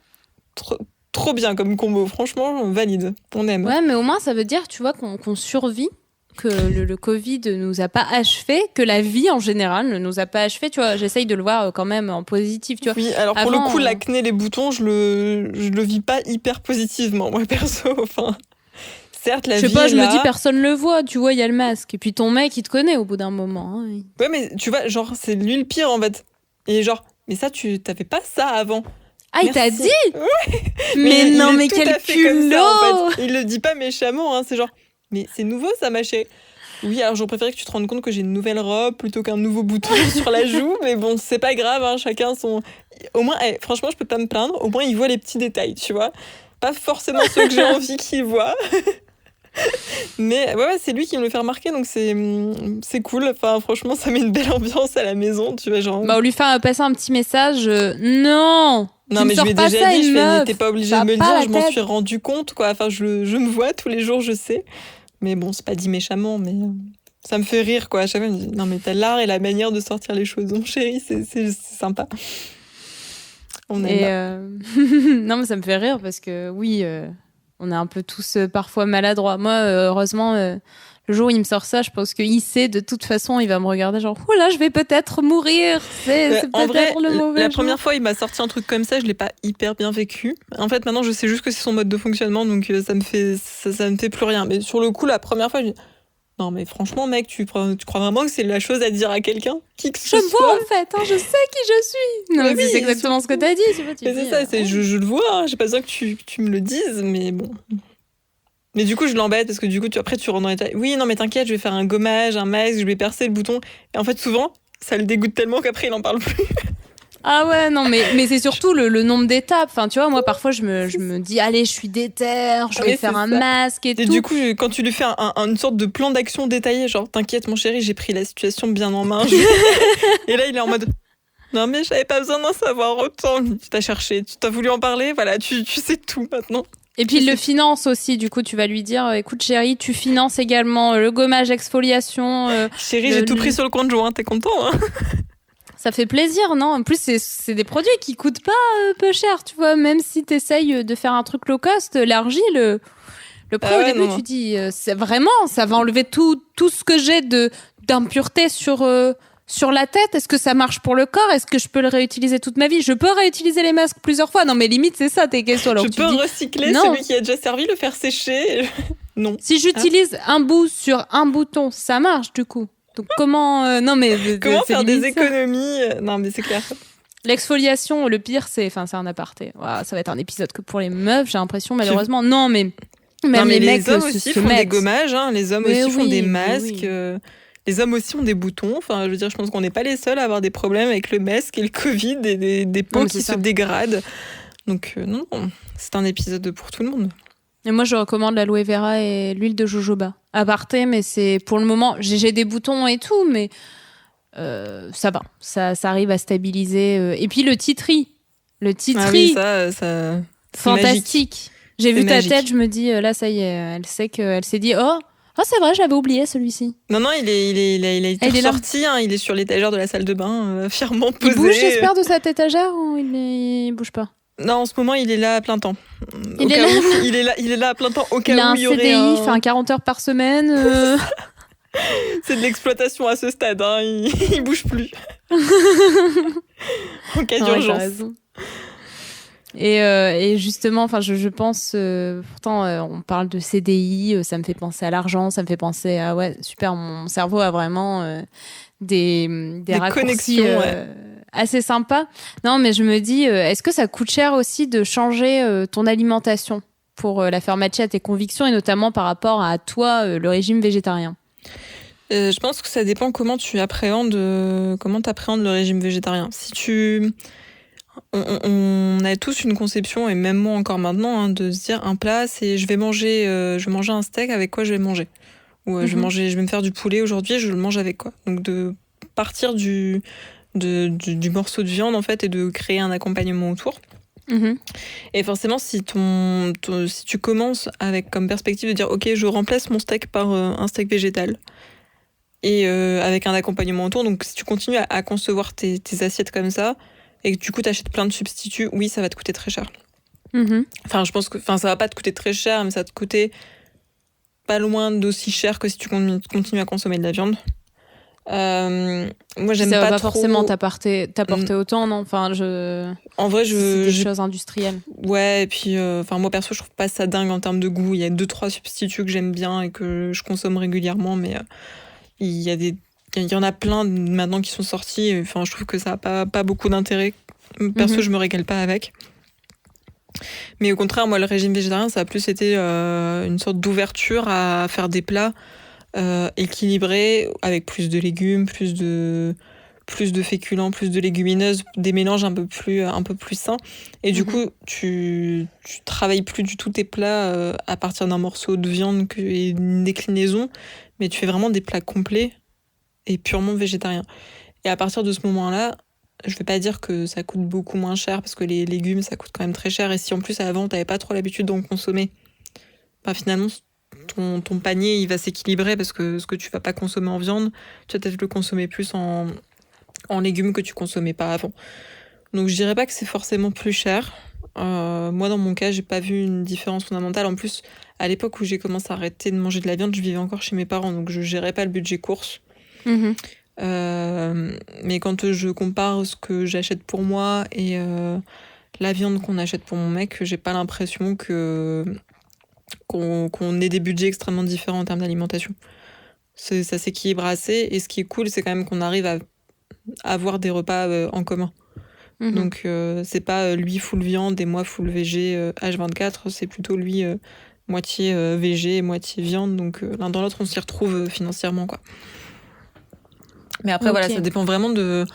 trop bien comme combo, franchement, valide. On aime. Ouais, mais au moins, ça veut dire, tu vois, qu'on survit, que le Covid ne nous a pas achevé, que la vie en général ne nous a pas achevé. Tu vois, j'essaye de le voir quand même en positif. Tu vois. Oui, alors pour le coup, l'acné, les boutons, je le vis pas hyper positivement, moi perso. Enfin, certes, la vie. Je sais pas, je me dis, personne le voit. Tu vois, il y a le masque. Et puis ton mec, il te connaît au bout d'un moment. Hein. Ouais, mais tu vois, genre, c'est lui le pire en fait. Et genre, mais ça, tu t'avais pas ça avant. Ah, merci. Il t'a dit ouais. Mais non, mais quel culot en fait. Il le dit pas méchamment, hein, c'est genre, mais c'est nouveau ça, ma chérie. Oui, alors j'aurais préféré que tu te rendes compte que j'ai une nouvelle robe plutôt qu'un nouveau bouton sur la joue, mais bon, c'est pas grave, hein, chacun son... Au moins, franchement, je peux pas me plaindre, au moins il voit les petits détails, tu vois. Pas forcément ceux que j'ai envie qu'il voit. Mais ouais, c'est lui qui me le fait remarquer, donc c'est cool. Enfin, franchement, ça met une belle ambiance à la maison, tu vois, genre... Bah, on lui fait passer un petit message, non. Non, mais je lui ai déjà dit, t'es pas obligé de me le dire, je m'en suis rendu compte, quoi. Enfin, je me vois tous les jours, je sais. Mais bon, c'est pas dit méchamment, mais ça me fait rire, quoi. À chaque fois, je me dis, non, mais t'as l'art et la manière de sortir les choses. Donc, chérie, c'est sympa. On aime. Non, mais ça me fait rire parce que, oui, on est un peu tous parfois maladroits. Moi, heureusement, le jour où il me sort ça, je pense qu'il sait, de toute façon, il va me regarder genre, oh là, je vais peut-être mourir. C'est peut-être le mauvais La jour. première fois, il m'a sorti un truc comme ça, je l'ai pas hyper bien vécu. En fait, maintenant, je sais juste que c'est son mode de fonctionnement, donc ça me fait plus rien. Mais sur le coup, la première fois, je dis, non, mais franchement, mec, tu crois vraiment que c'est la chose à dire à quelqu'un qui que je me vois, en fait, hein, je sais qui je suis. Non, mais oui, c'est exactement ce que t'as dit. Tu vois, c'est ça, je le vois, hein, j'ai pas besoin que tu me le dises, mais bon... Mais du coup, je l'embête parce que du coup, après, tu rentres dans les détails. Oui, non, mais t'inquiète, je vais faire un gommage, un masque, je vais percer le bouton. Et en fait, souvent, ça le dégoûte tellement qu'après, il en parle plus. Ah ouais, non, mais c'est surtout le nombre d'étapes. Enfin, tu vois, moi, parfois, je me dis, allez, je suis déter, je vais faire un masque et tout. Et du coup, quand tu lui fais une sorte de plan d'action détaillé, genre, t'inquiète, mon chéri, j'ai pris la situation bien en main. Et là, il est en mode... Non, mais j'avais pas besoin d'en savoir autant. Tu t'as cherché, tu t'as voulu en parler, voilà, tu sais tout maintenant. Et puis il le finance aussi, du coup tu vas lui dire écoute chérie, tu finances également le gommage, exfoliation. Chérie, j'ai tout pris sur le compte joint, t'es content hein? Ça fait plaisir, non? En plus c'est des produits qui coûtent pas peu cher, tu vois, même si t'essayes de faire un truc low cost, l'argile, le prix au début tu dis c'est vraiment, ça va enlever tout ce que j'ai d'impureté sur la tête. Est-ce que ça marche pour le corps? Est-ce que je peux le réutiliser toute ma vie? Je peux réutiliser les masques plusieurs fois? Non, mais limite, c'est ça tes questions. Alors, je peux recycler celui qui a déjà servi, le faire sécher? Non. Si j'utilise un bout sur un bouton, ça marche du coup. Donc comment... non, mais... Comment faire des économies? Non, mais c'est clair. L'exfoliation, le pire, c'est un aparté. Voilà, ça va être un épisode que pour les meufs, j'ai l'impression, malheureusement. Non, mais... Même les mecs hommes aussi font des gommages. Hein. Les hommes aussi font des masques. Oui. Les hommes aussi ont des boutons. Enfin, je veux dire, je pense qu'on n'est pas les seuls à avoir des problèmes avec le masque et le Covid et des peaux qui se dégradent. Donc, non, c'est un épisode pour tout le monde. Et moi, je recommande l'aloe vera et l'huile de jojoba. Aparté, mais c'est pour le moment, j'ai des boutons et tout, mais ça va. Ça arrive à stabiliser. Et puis, le titri. Le titri. Ah oui, ça fantastique. Magique. J'ai vu ta tête, je me dis, là, ça y est, elle s'est dit, oh, c'est vrai, j'avais oublié celui-ci. Non, il a été ressorti, hein, il est sur l'étagère de la salle de bain, fièrement posé. Il bouge, j'espère, de cette étagère ou il bouge pas? Non, en ce moment, il est là à plein temps. Il est là à plein temps au cas où il y aurait CDI, il fait 40 heures par semaine. C'est de l'exploitation à ce stade, hein, il bouge plus. en cas Ouais, d'urgence. t'as raison. Et justement, enfin, je pense, pourtant, on parle de CDI, ça me fait penser à l'argent, ça me fait penser à, ouais, super, mon cerveau a vraiment des raccourcis connexions, ouais. assez sympas. Non, mais je me dis, est-ce que ça coûte cher aussi de changer ton alimentation pour la faire matcher à tes convictions et notamment par rapport à toi, le régime végétarien? Je pense que ça dépend comment tu appréhendes, comment t'appréhendes le régime végétarien. Si tu... on a tous une conception, et même moi encore maintenant, hein, de se dire un plat, c'est je vais manger un steak, avec quoi je vais manger. Ou je vais me faire du poulet aujourd'hui, je le mange avec quoi. Donc de partir du morceau de viande en fait et de créer un accompagnement autour. Mhm. Et forcément, si tu commences avec comme perspective de dire ok, je remplace mon steak par un steak végétal et avec un accompagnement autour, donc si tu continues à concevoir tes assiettes comme ça et que du coup tu achètes plein de substituts, oui, ça va te coûter très cher. Mhm. Enfin, je pense que ça va pas te coûter très cher, mais ça va te coûter pas loin d'aussi cher que si tu continues à consommer de la viande. Moi, j'aime Ça va pas pas trop. forcément t'apporter autant, non? Enfin, En vrai, c'est des choses industrielles. Ouais, et puis, moi perso, je trouve pas ça dingue en termes de goût. Il y a 2-3 substituts que j'aime bien et que je consomme régulièrement, mais il y en a plein maintenant qui sont sortis. Enfin, je trouve que ça a pas beaucoup d'intérêt. Perso, je me régale pas avec. Mais au contraire, moi, le régime végétarien, ça a plus été une sorte d'ouverture à faire des plats équilibrés, avec plus de légumes, plus de féculents, plus de légumineuses, des mélanges un peu plus sains. Et du coup, tu travailles plus du tout tes plats à partir d'un morceau de viande et une déclinaison, mais tu fais vraiment des plats complets et purement végétariens. Et à partir de ce moment-là, je vais pas dire que ça coûte beaucoup moins cher, parce que les légumes, ça coûte quand même très cher. Et si en plus, avant, t'avais pas trop l'habitude d'en consommer, bah finalement, ton panier, il va s'équilibrer, parce que ce que tu vas pas consommer en viande, tu vas peut-être le consommer plus en légumes que tu consommais pas avant. Donc je dirais pas que c'est forcément plus cher. Moi, dans mon cas, j'ai pas vu une différence fondamentale. En plus, à l'époque où j'ai commencé à arrêter de manger de la viande, je vivais encore chez mes parents, donc je gérais pas le budget course. Mais quand je compare ce que j'achète pour moi et la viande qu'on achète pour mon mec, j'ai pas l'impression qu'on ait des budgets extrêmement différents en termes d'alimentation. Ça s'équilibre assez, et ce qui est cool, c'est quand même qu'on arrive à avoir des repas en commun. Donc c'est pas lui full viande et moi full végé H24, c'est plutôt lui moitié végé et moitié viande, donc l'un dans l'autre on s'y retrouve financièrement, quoi. Mais après voilà, ça dépend vraiment de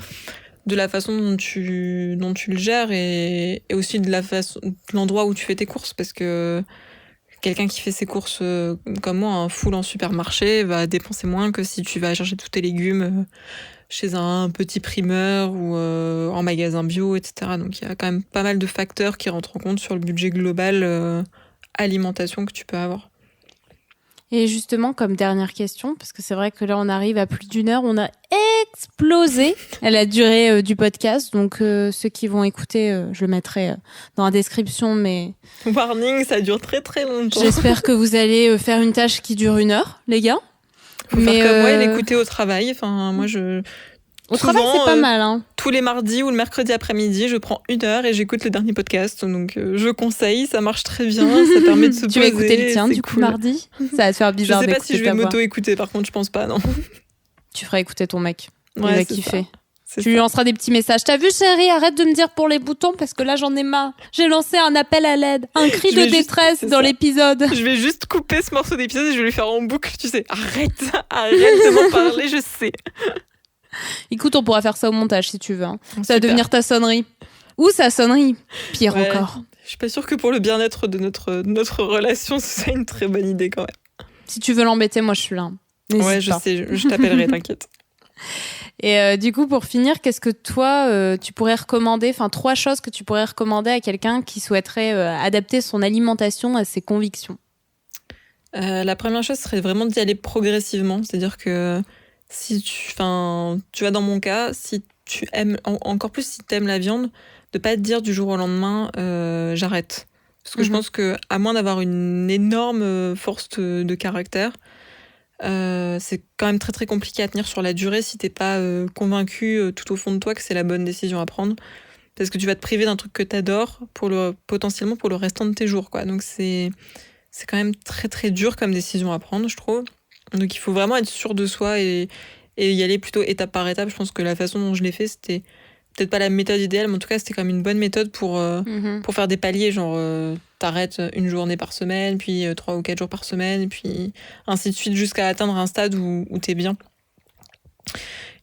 la façon dont tu le gères, et aussi de l'endroit où tu fais tes courses, parce que quelqu'un qui fait ses courses comme moi, un full en supermarché, va dépenser moins que si tu vas chercher tous tes légumes chez un petit primeur ou en magasin bio, etc. Donc il y a quand même pas mal de facteurs qui rentrent en compte sur le budget global alimentation que tu peux avoir. Et justement, comme dernière question, parce que c'est vrai que là, on arrive à plus d'1 heure, on a explosé la durée du podcast. Donc, ceux qui vont écouter, je le mettrai dans la description, mais... Warning, ça dure très très longtemps. J'espère que vous allez faire une tâche qui dure 1 heure, les gars. Faut faire comme moi et l'écouter au travail. Enfin, moi, Au travail, c'est pas mal, hein. Tous les mardis ou le mercredi après-midi, je prends 1 heure et j'écoute le dernier podcast. Donc, je conseille, ça marche très bien. Ça permet de se poser. Tu vas écouter le tien, du coup, cool. mardi. Ça va te faire bizarre d'écouter ta voix. Je sais pas si je vais m'auto-écouter, par contre, je pense pas, non. Tu feras écouter ton mec. Il Ouais, va kiffer. Tu lui lanceras des petits messages. T'as vu, chérie, arrête de me dire pour les boutons, parce que là, j'en ai marre. J'ai lancé un appel à l'aide, un cri de détresse dans l'épisode. Je vais juste couper ce morceau d'épisode et je vais le faire en boucle, tu sais. Arrête de m'en parler, je sais. Écoute, on pourra faire ça au montage si tu veux. Hein. Ça va devenir ta sonnerie. Ou sa sonnerie. Pire encore. Je suis pas sûre que pour le bien-être de notre relation, ce soit une très bonne idée quand même. Si tu veux l'embêter, moi je suis là. N'hésite ouais, je pas. sais, je t'appellerai, t'inquiète. Et du coup, pour finir, qu'est-ce que toi, tu pourrais recommander, 3 choses que tu pourrais recommander à quelqu'un qui souhaiterait adapter son alimentation à ses convictions? La première chose serait vraiment d'y aller progressivement. C'est-à-dire que si tu vois, dans mon cas, si tu aimes, encore plus si tu aimes la viande, de pas te dire du jour au lendemain, j'arrête. Parce que je pense que, à moins d'avoir une énorme force de caractère, c'est quand même très très compliqué à tenir sur la durée si t'es pas convaincu tout au fond de toi que c'est la bonne décision à prendre. parce que tu vas te priver d'un truc que t'adores potentiellement pour le restant de tes jours, quoi. Donc c'est quand même très très dur comme décision à prendre, je trouve. Donc il faut vraiment être sûr de soi et y aller plutôt étape par étape. Je pense que la façon dont je l'ai fait, c'était peut-être pas la méthode idéale, mais en tout cas, c'était quand même une bonne méthode pour faire des paliers. Genre, t'arrêtes une journée par semaine, puis 3 ou 4 jours par semaine, puis ainsi de suite, jusqu'à atteindre un stade où t'es bien.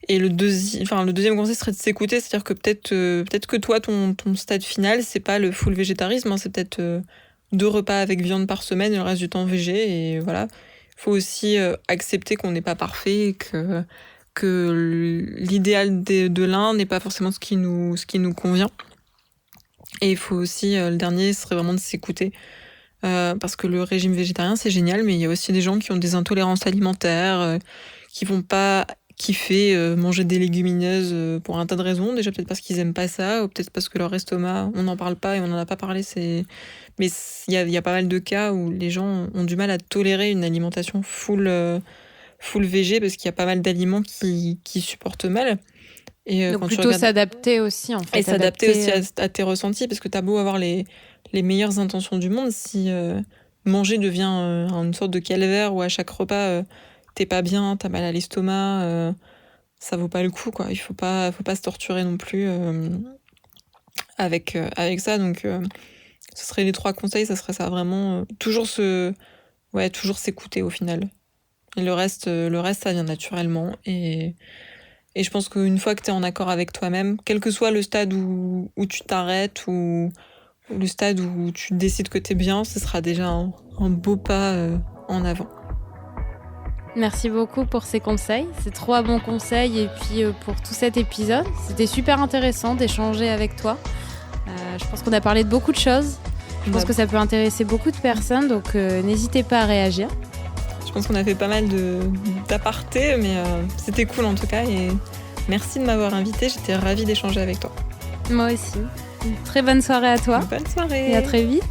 Et le deuxième conseil serait de s'écouter, c'est-à-dire que peut-être que toi, ton stade final, c'est pas le full végétarisme, hein, c'est peut-être 2 repas avec viande par semaine et le reste du temps végé, et voilà. Il faut aussi accepter qu'on n'est pas parfait et que l'idéal de l'un n'est pas forcément ce qui nous convient. Et il faut aussi, le dernier serait vraiment de s'écouter. Parce que le régime végétarien, c'est génial, mais il y a aussi des gens qui ont des intolérances alimentaires, qui vont pas kiffer manger des légumineuses pour un tas de raisons. Déjà, peut-être parce qu'ils aiment pas ça, ou peut-être parce que leur estomac, on n'en parle pas et on n'en a pas parlé. Mais il y a pas mal de cas où les gens ont du mal à tolérer une alimentation full végé, parce qu'il y a pas mal d'aliments qui supportent mal. Et donc plutôt s'adapter aussi, en fait. Et s'adapter aussi à tes ressentis, parce que t'as beau avoir les meilleures intentions du monde, si manger devient une sorte de calvaire où à chaque repas t'es pas bien, t'as mal à l'estomac, ça vaut pas le coup, quoi. Il faut pas se torturer non plus avec ça. Donc ce serait les 3 conseils, ça serait ça, vraiment toujours s'écouter au final. Et le reste, ça vient naturellement. Et je pense qu'une fois que tu es en accord avec toi-même, quel que soit le stade où tu t'arrêtes ou le stade où tu décides que tu es bien, ce sera déjà un beau pas en avant. Merci beaucoup pour ces conseils. C'est 3 bons conseils et puis pour tout cet épisode. C'était super intéressant d'échanger avec toi. Je pense qu'on a parlé de beaucoup de choses. Je pense que ça peut intéresser beaucoup de personnes, donc n'hésitez pas à réagir. Je pense qu'on a fait pas mal d'apartés, mais c'était cool en tout cas. Et merci de m'avoir invitée, j'étais ravie d'échanger avec toi. Moi aussi. Une très bonne soirée à toi. Bonne soirée. Et à très vite.